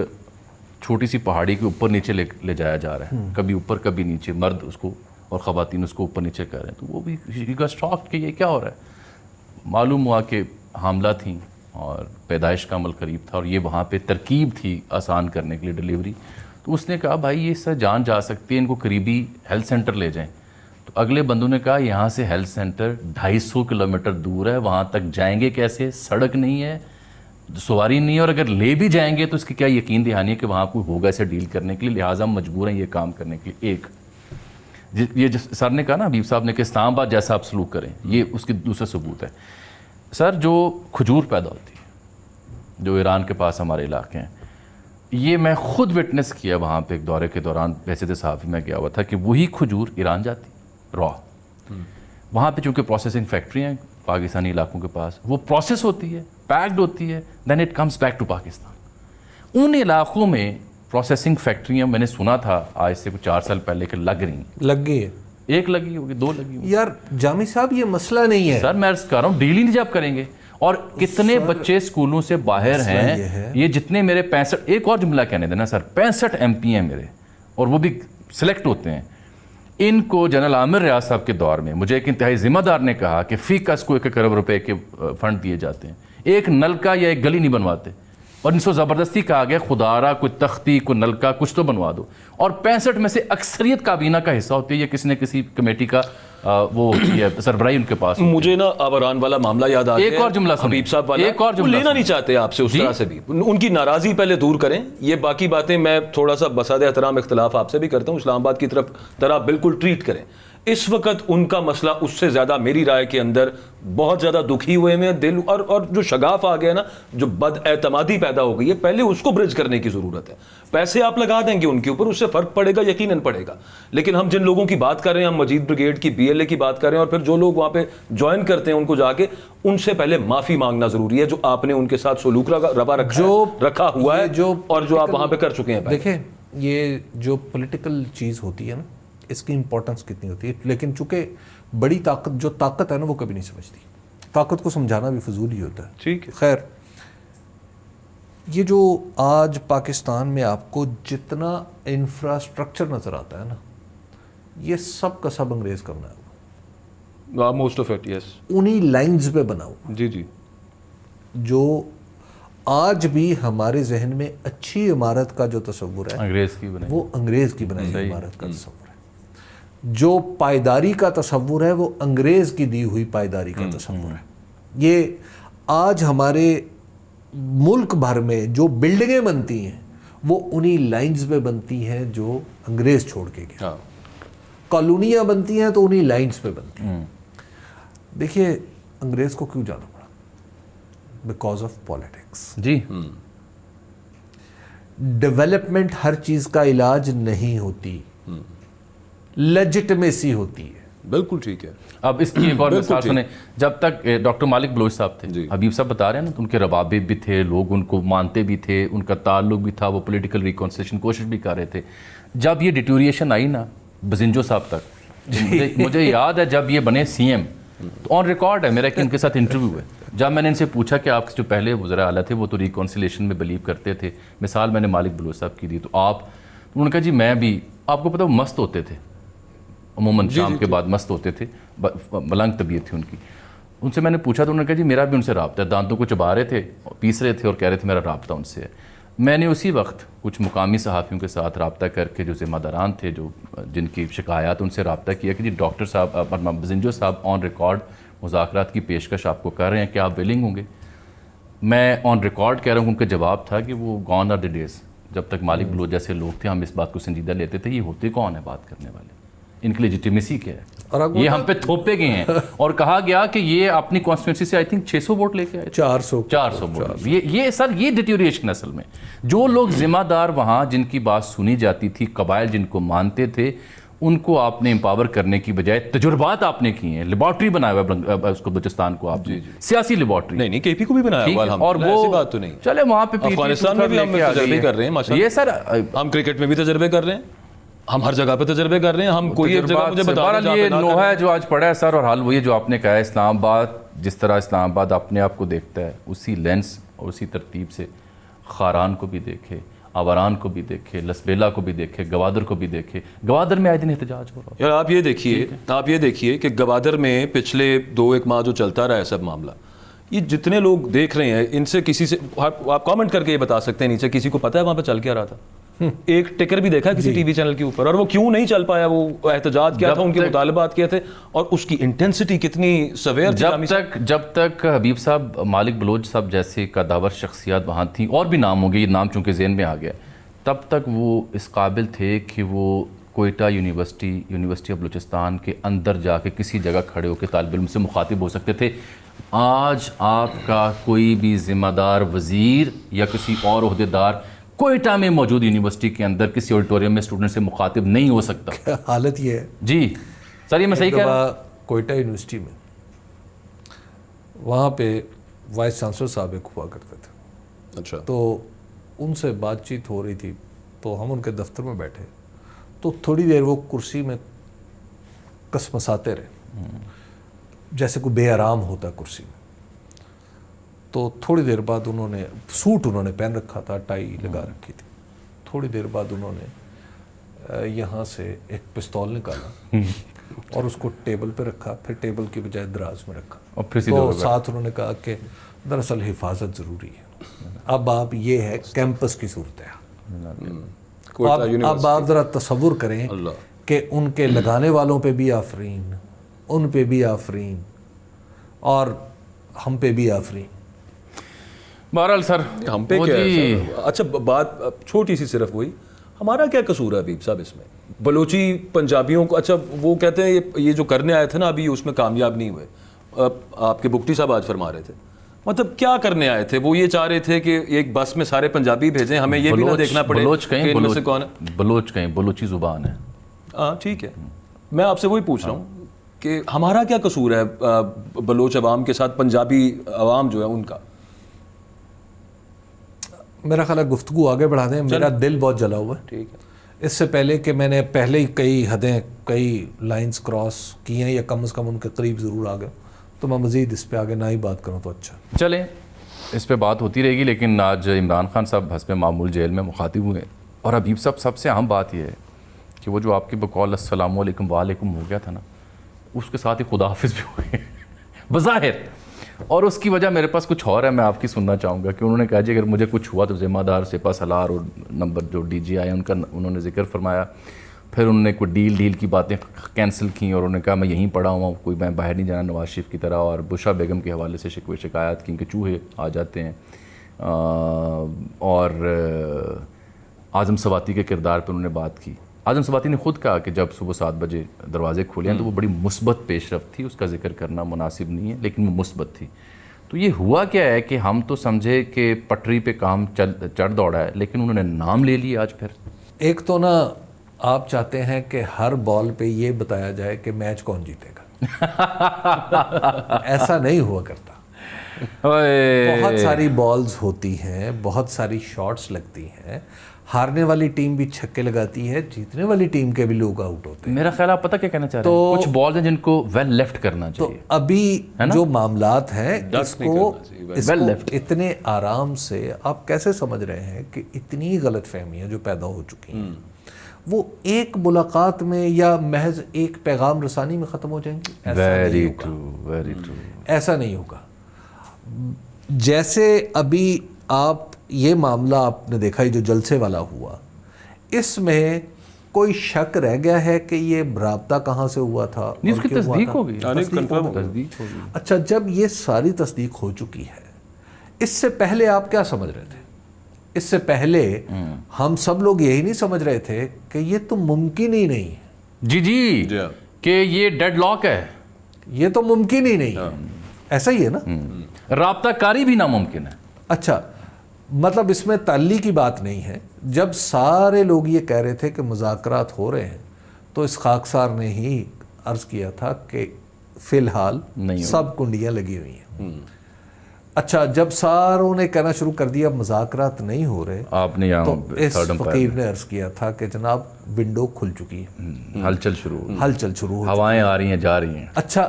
چھوٹی سی پہاڑی کے اوپر نیچے لے جایا جا رہا ہے, کبھی اوپر کبھی نیچے, مرد اس کو اور خواتین اس کو اوپر نیچے کر رہے ہیں. تو وہ بھی شاک کہ یہ کیا ہو رہا ہے. معلوم ہوا کہ حاملہ تھیں اور پیدائش کا عمل قریب تھا, اور یہ وہاں پہ ترکیب تھی آسان کرنے کے لیے ڈیلیوری. تو اس نے کہا بھائی یہ اس سے جان جا سکتی ہے, ان کو قریبی ہیلتھ سینٹر لے جائیں. تو اگلے بندوں نے کہا یہاں سے ہیلتھ سینٹر 250 کلومیٹر دور ہے, وہاں تک جائیں گے کیسے, سڑک نہیں ہے, سواری نہیں ہے, اور اگر لے بھی جائیں گے تو اس کی کیا یقین دہانی ہے کہ وہاں کوئی ہوگا اسے ڈیل کرنے کے لیے, لہٰذا ہم مجبور ہیں یہ کام کرنے کے لیے. ایک یہ سر نے کہا نا, حبیب صاحب نے کہ اسلام آباد جیسا آپ سلوک کریں, یہ اس کی دوسرا ثبوت ہے. سر جو کھجور پیدا ہوتی ہے جو ایران کے پاس ہمارے علاقے ہیں, یہ میں خود وٹنس کیا وہاں پہ ایک دورے کے دوران, حیثیت صحافی میں گیا ہوا تھا, کہ وہی کھجور ایران جاتی را. وہاں پہ چونکہ پروسیسنگ فیکٹری ہیں پاکستانی علاقوں کے پاس, وہ پروسیس ہوتی ہے, پیکڈ ہوتی ہے, then it comes back to Pakistan. ان علاقوں میں پروسیسنگ فیکٹریاں میں نے سنا تھا آج سے کچھ 4 سال پہلے کہ لگ رہی ہیں. لگ گئی ہے, 1 لگی ہوگی, 2 لگی ہوگی. یار جامی صاحب یہ مسئلہ نہیں ہے سر, میں عرض کر رہا ہوں ڈیل ہی نہیں جب کریں گے. اور کتنے بچے اسکولوں سے باہر ہیں, یہ جتنے میرے 65, ایک اور جملہ کہنے دینا سر, 65 MP ہیں میرے, اور وہ بھی سلیکٹ ہوتے ہیں. ان کو جنرل عامر ریاض صاحب کے دور میں مجھے ایک انتہائی ذمہ دار نے کہا کہ فی کس کو 1 ارب روپے کے فنڈ دیے جاتے ہیں, ایک نلکا یا ایک گلی نہیں بنواتے, اور ان سے زبردستی کہا گیا خدا را کوئی تختی کوئی نلکا کچھ تو بنوا دو. اور 65 میں سے اکثریت کابینہ کا حصہ ہوتی ہے, یہ کسی نہ کسی کمیٹی کا وہ ہوتی ہے سربراہی ان کے پاس. مجھے نا آوران والا معاملہ یاد آ گیا. ایک اور جملہ حبیب صاحب والا, ایک اور جملہ لینا نہیں چاہتے آپ سے اس طرح سے بھی, ان کی ناراضی پہلے دور کریں. یہ باقی باتیں میں تھوڑا سا بسادہ احترام اختلاف آپ سے بھی کرتا ہوں, اسلام آباد کی طرح بالکل ٹریٹ کریں. اس وقت ان کا مسئلہ اس سے زیادہ میری رائے کے اندر بہت زیادہ دکھی ہوئے ہیں دل, اور جو شگاف آ گیا نا, جو بد اعتمادی پیدا ہو گئی ہے, پہلے اس کو برج کرنے کی ضرورت ہے. پیسے آپ لگا دیں گے ان کے اوپر, اس سے فرق پڑے گا, یقیناً پڑے گا. لیکن ہم جن لوگوں کی بات کر رہے ہیں, ہم مجید بریگیڈ کی BLA کی بات کر رہے ہیں, اور پھر جو لوگ وہاں پہ جوائن کرتے ہیں ان کو جا کے ان سے پہلے معافی مانگنا ضروری ہے, جو آپ نے ان کے ساتھ سلوک روا رکھا ہوا ہے, اور جو آپ وہاں پہ کر چکے ہیں. دیکھیں یہ جو پولیٹیکل چیز ہوتی ہے نا, اس کی امپورٹنس کتنی ہوتی ہے, لیکن چونکہ بڑی طاقت ہے نا, وہ کبھی نہیں سمجھتی. طاقت کو سمجھانا بھی فضول ہی ہوتا ہے. ٹھیک ہے. خیر, یہ جو آج پاکستان میں آپ کو جتنا انفراسٹرکچر نظر آتا ہے نا, یہ سب کا سب انگریز کا بنایا ہوا, موسٹ آف اٹ, یس, انہی لائنز پہ بنا ہوا. جی جی. جو آج بھی ہمارے ذہن میں اچھی عمارت کا جو تصور ہے, انگریز کی بنائی, وہ انگریز کی بنائی عمارت کا تصور ہے. जो पायदारी का तसव्वुर है वो अंग्रेज़ की दी हुई पायदारी का तसव्वुर है। ये आज हमारे मुल्क भर में जो बिल्डिंगें बनती हैं वो उन्हीं लाइंस पे बनती हैं जो अंग्रेज़ छोड़ के गए। हाँ, कॉलोनियाँ बनती हैं तो उन्हीं लाइंस पे बनती हैं। देखिए अंग्रेज़ को क्यों जाना पड़ा? Because of politics. जी, डेवलपमेंट हर चीज़ का इलाज नहीं होती, लेजिटिमेसी होती है। बिल्कुल ठीक है। अब इसकी एक और बिल्कुल मिसाल ठीक। सुने, जब तक डॉक्टर मालिक बलोच साहब थे, जी। हबीब साहब बता रहे हैं ना, तो उनके रवाबित भी थे, लोग उनको मानते भी थे, उनका ताल्लुक भी था, वो पॉलिटिकल रिकॉन्सिलेशन कोशिश भी कर रहे थे। जब ये डिटोरिएशन आई ना बजिंजो साहब तक, मुझे याद है जब ये बने सीएम, तो ऑन रिकॉर्ड है मेरा कि उनके साथ इंटरव्यू है, जब मैंने इनसे पूछा कि आपके जो पहले वज़रा आला थे वो तो रिकॉन्सिलेशन में बिलीव करते थे, मिसाल मैंने मालिक बलोच साहब की दी, तो आप, उन्होंने कहा जी मैं भी, आपको पता वो मस्त होते थे, अमूमन शाम के बाद मस्त होते थे, मलंग तबीयत थी उनकी। उनसे मैंने पूछा तो उन्होंने कहा जी मेरा भी उनसे रब्ता है, दांतों को चबा रहे थे, पीस रहे थे और कह रहे थे मेरा रब्ता उनसे है। मैंने उसी वक्त कुछ मुकामी सहाफ़ियों के साथ रब्ता करके जो ज़िम्मेदारान थे, जो जिनकी शिकायत, उनसे रब्ता किया कि जी डॉक्टर साहब बजिंजो साहब ऑन रिकॉर्ड मुज़ाकरात की पेशकश आपको कर रहे हैं, क्या आप विलिंग होंगे? मैं ऑन रिकॉर्ड कह रहा हूँ, उनका जवाब था कि वो गॉन आर द डेज़, जब तक मालिक बलोच जैसे लोग थे हम इस बात को संजीदा लेते थे, ये होते कौन है बात करने वाले, इनकी लेजिटिमेसी क्या है, और ये हम पे थोपे गए हैं। और कहा गया कि ये अपनी कॉन्स्टिट्यूंसी से आई थिंक 600 वोट लेके आए थे, 400 वोट। ये सर ये डिटोरिएशन असल में, जो लोग जिम्मेदार वहाँ जिनकी बात सुनी जाती थी, कबाइल जिनको मानते थे, उनको आपने एम्पावर करने की बजाय तजुर्बात आपने किए हैं, लेबॉर्ट्री बनाया हुआ है उसको, बलूचिस्तान को आपने सियासी लेबॉर्ट्री। नहीं केपी को भी बनाया ठीक हुआ है, है, और वो ऐसी बात तो नहीं। चले वहाँ पे अफगानिस्तान में भी हम तजर्बे कर रहे हैं माशाल्लाह। ये सर हम क्रिकेट में भी तजर्बे कर रहे हैं, हम हर जगह पे तजर्बे कर रहे हैं। हम कोई एक जगह मुझे बता बहरहाल ये नोहा है जो आज पड़ा है सर, और हाल वो ये जो आपने कहा है, इस्लामाबाद जिस तरह इस्लामाबाद अपने आप को देखता है उसी लेंस और उसी तरतीब से खारान को भी देखे, आवारान को भी देखे, लसबेला को भी देखे, गवादर को भी देखे। गवादर में आए दिन एहतजाज हो रहा है। यार आप ये देखिए कि गवादर में पिछले 2-1 माह जो चलता रहा है सब मामला, ये जितने लोग देख रहे हैं, इनसे किसी से आप कमेंट करके ये बता सकते हैं नीचे, किसी को पता है वहाँ पे चल क्या रहा था? एक टिकर भी देखा किसी टीवी चैनल के ऊपर? और वो क्यों नहीं चल पाया? वो एहतजाज क्या था, उनके मुतालबात क्या थे, और उसकी इंटेंसिटी कितनी सवेयर थी? जब तक हबीब साहब, मालिक बलोच साहब जैसे कदावर शख्सियत वहाँ थी, और भी नाम होंगे, ये नाम चूँकि ज़हन में आ गया, तब तक वो इस काबिल थे कि वो कोयटा यूनिवर्सिटी ऑफ बलूचिस्तान के अंदर जाके किसी जगह खड़े होकर तालिब इल्म से मुखातिब हो सकते थे। आज आपका कोई भी ज़िम्मेदार वज़ीर या किसी और ओहदेदार कोयटा में मौजूद यूनिवर्सिटी के अंदर किसी ऑडिटोरियम में स्टूडेंट से मुखातिब नहीं हो सकता। हालत ये है जी सर, ये मैं सही कह रहा हूँ? कोयटा यूनिवर्सिटी में वहाँ पे वाइस चांसलर साहब एक हुआ करते थे। अच्छा। तो उनसे बातचीत हो रही थी, तो हम उनके दफ्तर में बैठे, तो थोड़ी देर वो कुर्सी में कसमसाते रहे, जैसे कोई बेआराम होता कुर्सी में। तो थोड़ी देर बाद उन्होंने सूट पहन रखा था, टाई लगा रखी थी। थोड़ी देर बाद उन्होंने यहाँ से एक पिस्तौल निकाला और उसको टेबल पे रखा, फिर टेबल की बजाय दराज में रखा, और फिर तो साथ उन्होंने कहा कि दरअसल हिफाजत ज़रूरी है। अब आप ये है कैंपस की सूरत है। अब आप ज़रा तसव्वुर करें कि उनके लगाने वालों पे भी आफरीन, उन पे भी आफरीन, और हम पे भी आफरीन। बहरहाल सर, हम पे क्या है सर? अच्छा बात छोटी सी सिर्फ वही, हमारा क्या कसूर है हबीब साहब इसमें? बलोची पंजाबियों को, अच्छा वो कहते हैं ये जो करने आए थे ना अभी, उसमें कामयाब नहीं हुए। आपके बुगटी साहब आज फरमा रहे थे, मतलब क्या करने आए थे वो? ये चाह रहे थे कि एक बस में सारे पंजाबी भेजें, हमें ये भी ना देखना पड़े कि इनमें से कौन है। बलोच कहीं बलोची जुबान है। हाँ ठीक है, मैं आपसे वही पूछ रहा हूँ कि हमारा क्या कसूर है बलोच अवाम के साथ, पंजाबी अवाम जो है उनका? मेरा ख्याल है गुफ्तगू आगे बढ़ा दें, मेरा दिल बहुत जला हुआ है। ठीक है, इससे पहले कि मैंने पहले ही कई हदें, कई लाइंस क्रॉस की हैं, या कम से कम उनके करीब ज़रूर आ गया, तो मैं मज़ीद इस पर आगे ना ही बात करूँ तो अच्छा। चलें, इस पे बात होती रहेगी, लेकिन आज इमरान खान साहब हस्ब मामूल जेल में मुखातिब हुए, और हबीब साहब सबसे अहम बात यह है कि वो जो आपकी बकौल अस्सलाम वालेकुम वालेकुम हो गया था ना, उसके साथ ही खुदा हाफिज़ भी हुए बज़ाहिर, और उसकी वजह मेरे पास कुछ और है, मैं आपकी सुनना चाहूँगा कि उन्होंने कहा जी अगर मुझे कुछ हुआ तो ज़िम्मेदार सिपा सलार और नंबर जो DGI है उनका उन्होंने जिक्र फरमाया, پھر انہوں نے کوئی ڈیل کی باتیں کینسل کیں اور انہوں نے کہا میں یہیں پڑا ہوا ہوں, کوئی میں باہر نہیں جانا نواز شریف کی طرح, اور بشرا بیگم کے حوالے سے شکایات کی کہ چوہے آ جاتے ہیں, اور اعظم سواتی کے کردار پہ انہوں نے بات کی. اعظم سواتی نے خود کہا کہ جب صبح 7 بجے دروازے کھولے ہیں تو وہ بڑی مثبت پیش رفت تھی, اس کا ذکر کرنا مناسب نہیں ہے لیکن وہ مثبت تھی. تو یہ ہوا کیا ہے کہ ہم تو سمجھے کہ پٹری پہ کام چڑھ دوڑا ہے, لیکن انہوں نے نام لے لیا آج پھر. ایک تو نا آپ چاہتے ہیں کہ ہر بال پہ یہ بتایا جائے کہ میچ کون جیتے گا, ایسا نہیں ہوا کرتا. بہت ساری بالز ہوتی ہیں, بہت ساری شاٹس لگتی ہیں, ہارنے والی ٹیم بھی چھکے لگاتی ہے, جیتنے والی ٹیم کے بھی لوگ آؤٹ ہوتے ہیں. میرا خیال آپ پتہ کیا کہنا چاہ رہے ہیں, کچھ بالز ہیں جن کو ویل لیفٹ کرنا تو چاہیے. ابھی جو معاملات ہیں اس کو اتنے آرام سے آپ کیسے سمجھ رہے ہیں کہ اتنی غلط فہمیاں جو پیدا ہو چکی ہیں وہ ایک ملاقات میں یا محض ایک پیغام رسانی میں ختم ہو جائیں گی؟ Very true, very true. ایسا نہیں ہوگا. جیسے ابھی آپ یہ معاملہ آپ نے دیکھا, جو جلسے والا ہوا, اس میں کوئی شک رہ گیا ہے کہ یہ رابطہ کہاں سے ہوا تھا؟ اس کی تصدیق ہو گئی, تصدیق ہو گئی. اچھا, جب یہ ساری تصدیق ہو چکی ہے, اس سے پہلے آپ کیا سمجھ رہے تھے؟ اس سے پہلے ہم سب لوگ یہی نہیں سمجھ رہے تھے کہ یہ تو ممکن ہی نہیں ہے. جی کہ یہ ڈیڈ لاک ہے, یہ تو ممکن ہی نہیں ہے. ایسا ہی ہے نا, رابطہ کاری بھی ناممکن ہے. اچھا, مطلب اس میں تعلیق کی بات نہیں ہے. جب سارے لوگ یہ کہہ رہے تھے کہ مذاکرات ہو رہے ہیں تو اس خاکسار نے ہی عرض کیا تھا کہ فی الحال سب کنڈیاں لگی ہوئی ہیں. اچھا, جب ساروں نے کہنا شروع کر دیا مذاکرات نہیں ہو رہے, آپ نے تو اس فقیر نے عرض کیا تھا کہ جناب ونڈو کھل چکی ہے, ہلچل شروع ہو, ہوائیں آ رہی ہیں جا رہی ہیں. اچھا,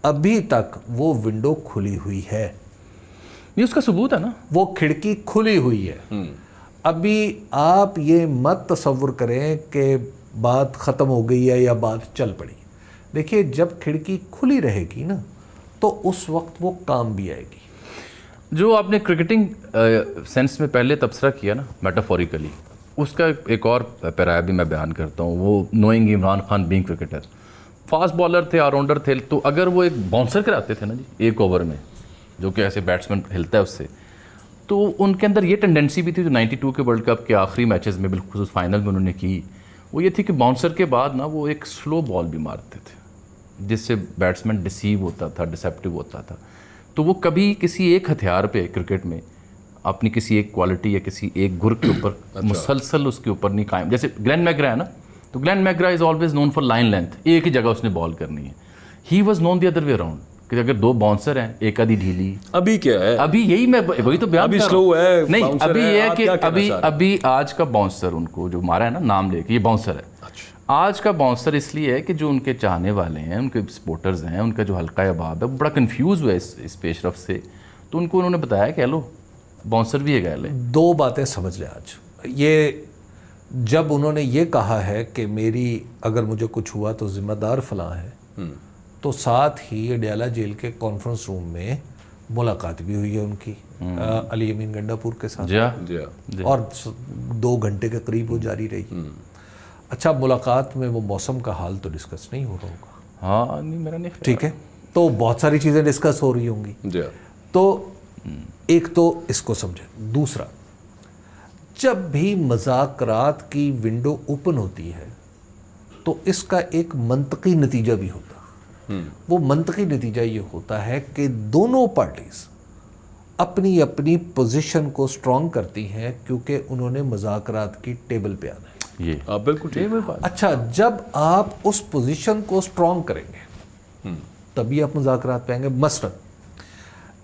ابھی تک وہ ونڈو کھلی ہوئی ہے, یہ اس کا ثبوت ہے نا, وہ کھڑکی کھلی ہوئی ہے. ابھی آپ یہ مت تصور کریں کہ بات ختم ہو گئی ہے یا بات چل پڑی. دیکھیے, جب کھڑکی کھلی رہے گی نا تو اس وقت وہ کام بھی آئے گی. جو آپ نے کرکٹنگ سینس میں پہلے تبصرہ کیا نا میٹافوریکلی, اس کا ایک اور پیرایا بھی میں بیان کرتا ہوں. وہ knowing Imran Khan being cricketer, fast bowler تھے, آل راؤنڈر تھے, تو اگر وہ ایک باؤنسر کراتے تھے نا جی ایک اوور میں, جو کہ ایسے بیٹسمین ہلتا ہے اس سے, تو ان کے اندر یہ ٹینڈنسی بھی تھی جو 92 کے ورلڈ کپ کے آخری میچز میں بالخصوص فائنل میں انہوں نے کی, وہ یہ تھی کہ باؤنسر کے بعد نا وہ ایک سلو بال بھی مارتے تھے جس سے بیٹسمین ڈسیو ہوتا تھا, ڈسیپٹیو ہوتا تھا. تو وہ کبھی کسی ایک ہتھیار پہ کرکٹ میں اپنی کسی ایک کوالٹی یا کسی ایک گر کے اوپر مسلسل اس کے اوپر نہیں قائم. جیسے گلین میگرا ہے نا, تو Glenn McGrath is always known for line length, ایک ہی جگہ اس نے بال کرنی ہے. He was known the other way around, کہ اگر دو باؤنسر ہیں, ایک آدھی ڈھیلی. ابھی کیا ہے, ابھی یہی میں وہی تو بیان کر رہا ہوں. نہیں, ابھی یہ ہے کہ ابھی آج کا باؤنسر ان کو جو مارا ہے نا نام لے کے, یہ باؤنسر ہے. آج کا باؤنسر اس لیے ہے کہ جو ان کے چاہنے والے ہیں, ان کے سپورٹرز ہیں, ان کا جو حلقہ احباب ہے وہ بڑا کنفیوز ہوا ہے اس پیش رفت سے. تو ان کو انہوں نے بتایا کہ ہیلو باؤنسر بھی ہے گئے. دو باتیں سمجھ لیں آج. یہ جب انہوں نے یہ کہا ہے کہ میری اگر مجھے کچھ ہوا تو ذمہ دار فلاں ہے, تو ساتھ ہی اڈیالہ جیل کے کانفرنس روم میں ملاقات بھی ہوئی ہے ان کی علی امین گنڈا پور کے ساتھ, اور 2 گھنٹے کے قریب وہ جاری رہی. اچھا, ملاقات میں وہ موسم کا حال تو ڈسکس نہیں ہو رہا ہوگا. ہاں نہیں, میرا نہیں, ٹھیک ہے, تو بہت ساری چیزیں ڈسکس ہو رہی ہوں گی. تو ایک تو اس کو سمجھیں. دوسرا, جب بھی مذاکرات کی ونڈو اوپن ہوتی ہے تو اس کا ایک منطقی نتیجہ بھی ہوتا ہے. وہ منطقی نتیجہ یہ ہوتا ہے کہ دونوں پارٹیز اپنی اپنی پوزیشن کو سٹرونگ کرتی ہیں کیونکہ انہوں نے مذاکرات کی ٹیبل پہ آنا ہے. یہ بالکل. اچھا, جب آپ اس پوزیشن کو سٹرونگ کریں گے تبھی آپ مذاکرات پہ آئیں گے. مثلا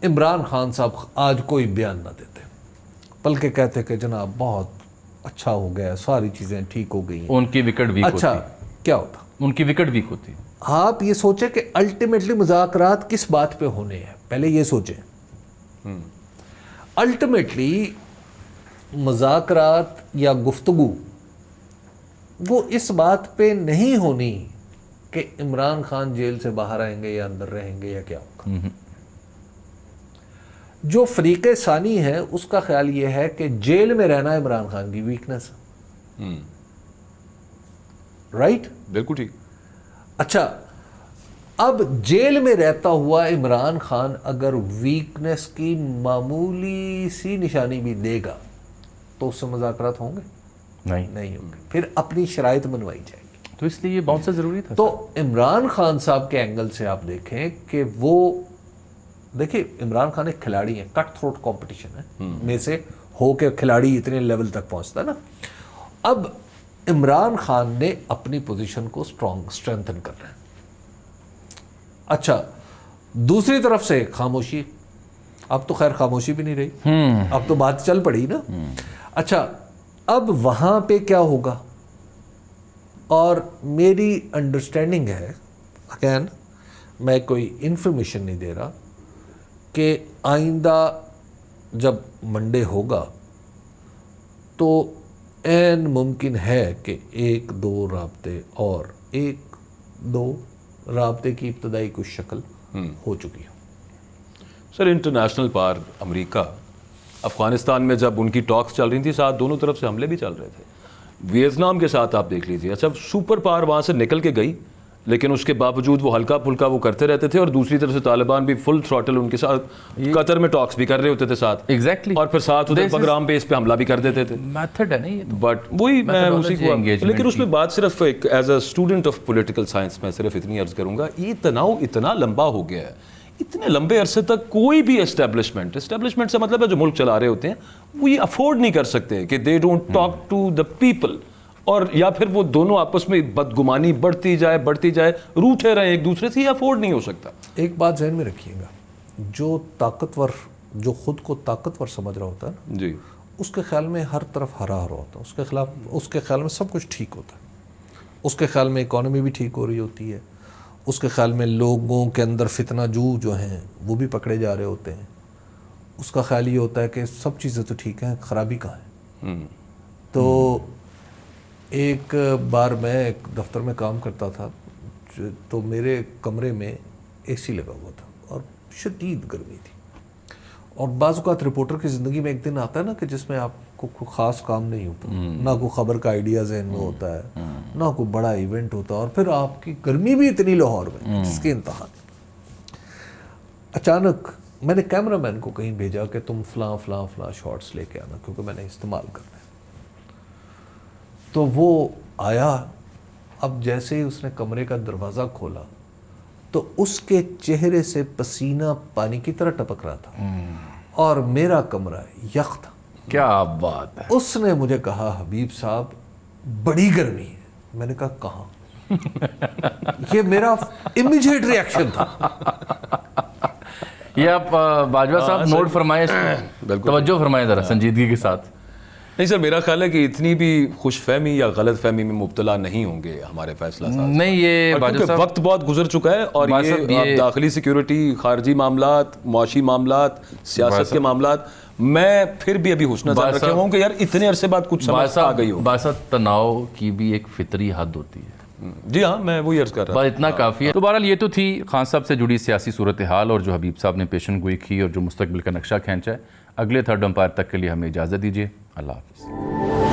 عمران خان صاحب آج کوئی بیان نہ دیتے, بلکہ کہتے کہ جناب بہت اچھا ہو گیا, ساری چیزیں ٹھیک ہو گئی ہیں. ان کی وکٹ ویک ہوتی. اچھا, کیا ہوتا؟ ان کی وکٹ ویک ہوتی. آپ یہ سوچیں کہ الٹیمیٹلی مذاکرات کس بات پہ ہونے ہیں, پہلے یہ سوچیں. الٹیمیٹلی مذاکرات یا گفتگو وہ اس بات پہ نہیں ہونی کہ عمران خان جیل سے باہر آئیں گے یا اندر رہیں گے یا کیا ہوگا. جو فریق ثانی ہے اس کا خیال یہ ہے کہ جیل میں رہنا عمران خان کی ویکنس. राइट? बिल्कुल ठीक। अच्छा, अब जेल में रहता हुआ इमरान खान अगर वीकनेस की मामूली सी निशानी भी देगा तो उससे मुज़ाकरात होंगे? नहीं होंगे, फिर अपनी शराइत बनवाई जाएगी। तो इसलिए ये बाउंसर ज़रूरी था। तो इमरान खान साहब के एंगल से आप देखें कि वो, देखिए इमरान खान एक खिलाड़ी है, कट थ्रोट कॉम्पिटिशन है में से हो के खिलाड़ी इतने लेवल तक पहुंचता है ना। अब इमरान खान ने अपनी पोजीशन को स्ट्रेंथन कर रहे हैं। अच्छा, दूसरी तरफ से खामोशी, अब तो खैर खामोशी भी नहीं रही, अब तो बात चल पड़ी ना। अच्छा, अब वहां पे क्या होगा? और मेरी अंडरस्टैंडिंग है, अगेन मैं कोई इंफॉर्मेशन नहीं दे रहा, कि आइंदा जब मंडे होगा तो ऐन मुमकिन है कि 1-2 राब्ते और 1-2 राब्ते की इब्तदाई कुछ शक्ल हो चुकी हो। सर, इंटरनेशनल पार अमेरिका अफ़गानिस्तान में जब उनकी टॉक्स चल रही थी, साथ दोनों तरफ से हमले भी चल रहे थे। वियतनाम के साथ आप देख लीजिए, अच्छा सुपर पावर वहाँ से निकल के गई, लेकिन उसके बावजूद वो हल्का फुल्का वो करते रहते थे, और दूसरी तरफ से तालिबान भी फुल थ्रॉटल उनके साथ कतर में टॉक्स भी कर रहे होते थे साथ। एग्जैक्टली। और फिर साथ उधर बगराम बेस पे हमला भी कर देते थे। मेथड है ना ये तो। बट वही मैं उसी को, engagement लेकिन उसमें बात सिर्फ एक as a student of political science मैं सिर्फ इतनी अर्ज करूंगा, ये तनाव इतना लंबा हो गया है, इतने लंबे अरसे तक कोई भी एस्टेब्लिशमेंट से मतलब है जो मुल्क चला रहे होते हैं, वो ये अफोर्ड नहीं कर सकते कि they don't talk to the people, और या फिर वो दोनों आपस में बदगुमानी बढ़ती जाए, रूठे रहे एक दूसरे से, ये अफोर्ड नहीं हो सकता। एक बात ज़हन में रखिएगा, जो ताकतवर, जो खुद को ताकतवर समझ रहा होता है ना जी, उसके ख्याल में हर तरफ हरा होता है, उसके ख्याल में सब कुछ ठीक होता है, उसके ख्याल में इकॉनमी भी ठीक हो रही होती है, उसके ख्याल में लोगों के अंदर फितना जो हैं वो भी पकड़े जा रहे होते हैं, उसका ख्याल ये होता है कि सब चीज़ें तो ठीक हैं, खराबी कहाँ है। तो एक बार मैं एक दफ्तर में काम करता था, तो मेरे कमरे में एसी लगा हुआ था और शदीद गर्मी थी, और बाज़ औक़ात रिपोर्टर की ज़िंदगी में एक दिन आता है ना कि जिसमें आपको कोई ख़ास काम नहीं होता, ना कोई ख़बर का आइडिया ज़हन में होता है, ना कोई बड़ा इवेंट होता, और फिर आपकी गर्मी भी इतनी लाहौर में जिसके इंतहा। अचानक मैंने कैमरामैन को कहीं भेजा कि तुम फ़लाँ शॉट्स लेके आना, क्योंकि मैंने इस्तेमाल करना है। तो वो आया, अब जैसे ही उसने कमरे का दरवाज़ा खोला तो उसके चेहरे से पसीना पानी की तरह टपक रहा था, और मेरा कमरा यख था। क्या बात है। उसने मुझे कहा, हबीब साहब बड़ी गर्मी है। मैंने कहा कहाँ? ये मेरा इमीडिएट रिएक्शन था। ये आप बाजवा साहब नोट फरमाएं, तवज्जो फरमाएं ज़रा संजीदगी के साथ। नहीं सर, मेरा ख्याल है कि इतनी भी खुशफहमी या गलत फहमी में मुब्तला नहीं होंगे हमारे फैसला साहब। नहीं, ये क्योंकि वक्त बहुत गुजर चुका है, और ये दाखिली सिक्योरिटी, खारजी मामलात, मुआशी मामलात, सियासत के मामलात, मैं फिर भी अभी हुस्न-ए-ज़न रखे हूँ कि यार इतने अरसे बाद कुछ समझ आ गई हो। बासा तनाव की भी एक फितरी हद होती है। जी हाँ, मैं वही अर्ज कर रहा हूँ। इतना काफ़ी है। तो बहरहाल ये तो थी खान साहब से जुड़ी सियासी सूरत हाल, और जो हबीब साहब ने पेशन गोई की और जो मुस्तकबिल का नक्शा खींचा है। अगले थर्ड अंपायर तक के लिए हमें इजाज़त दीजिए। अल्लाह हाफ़िज़।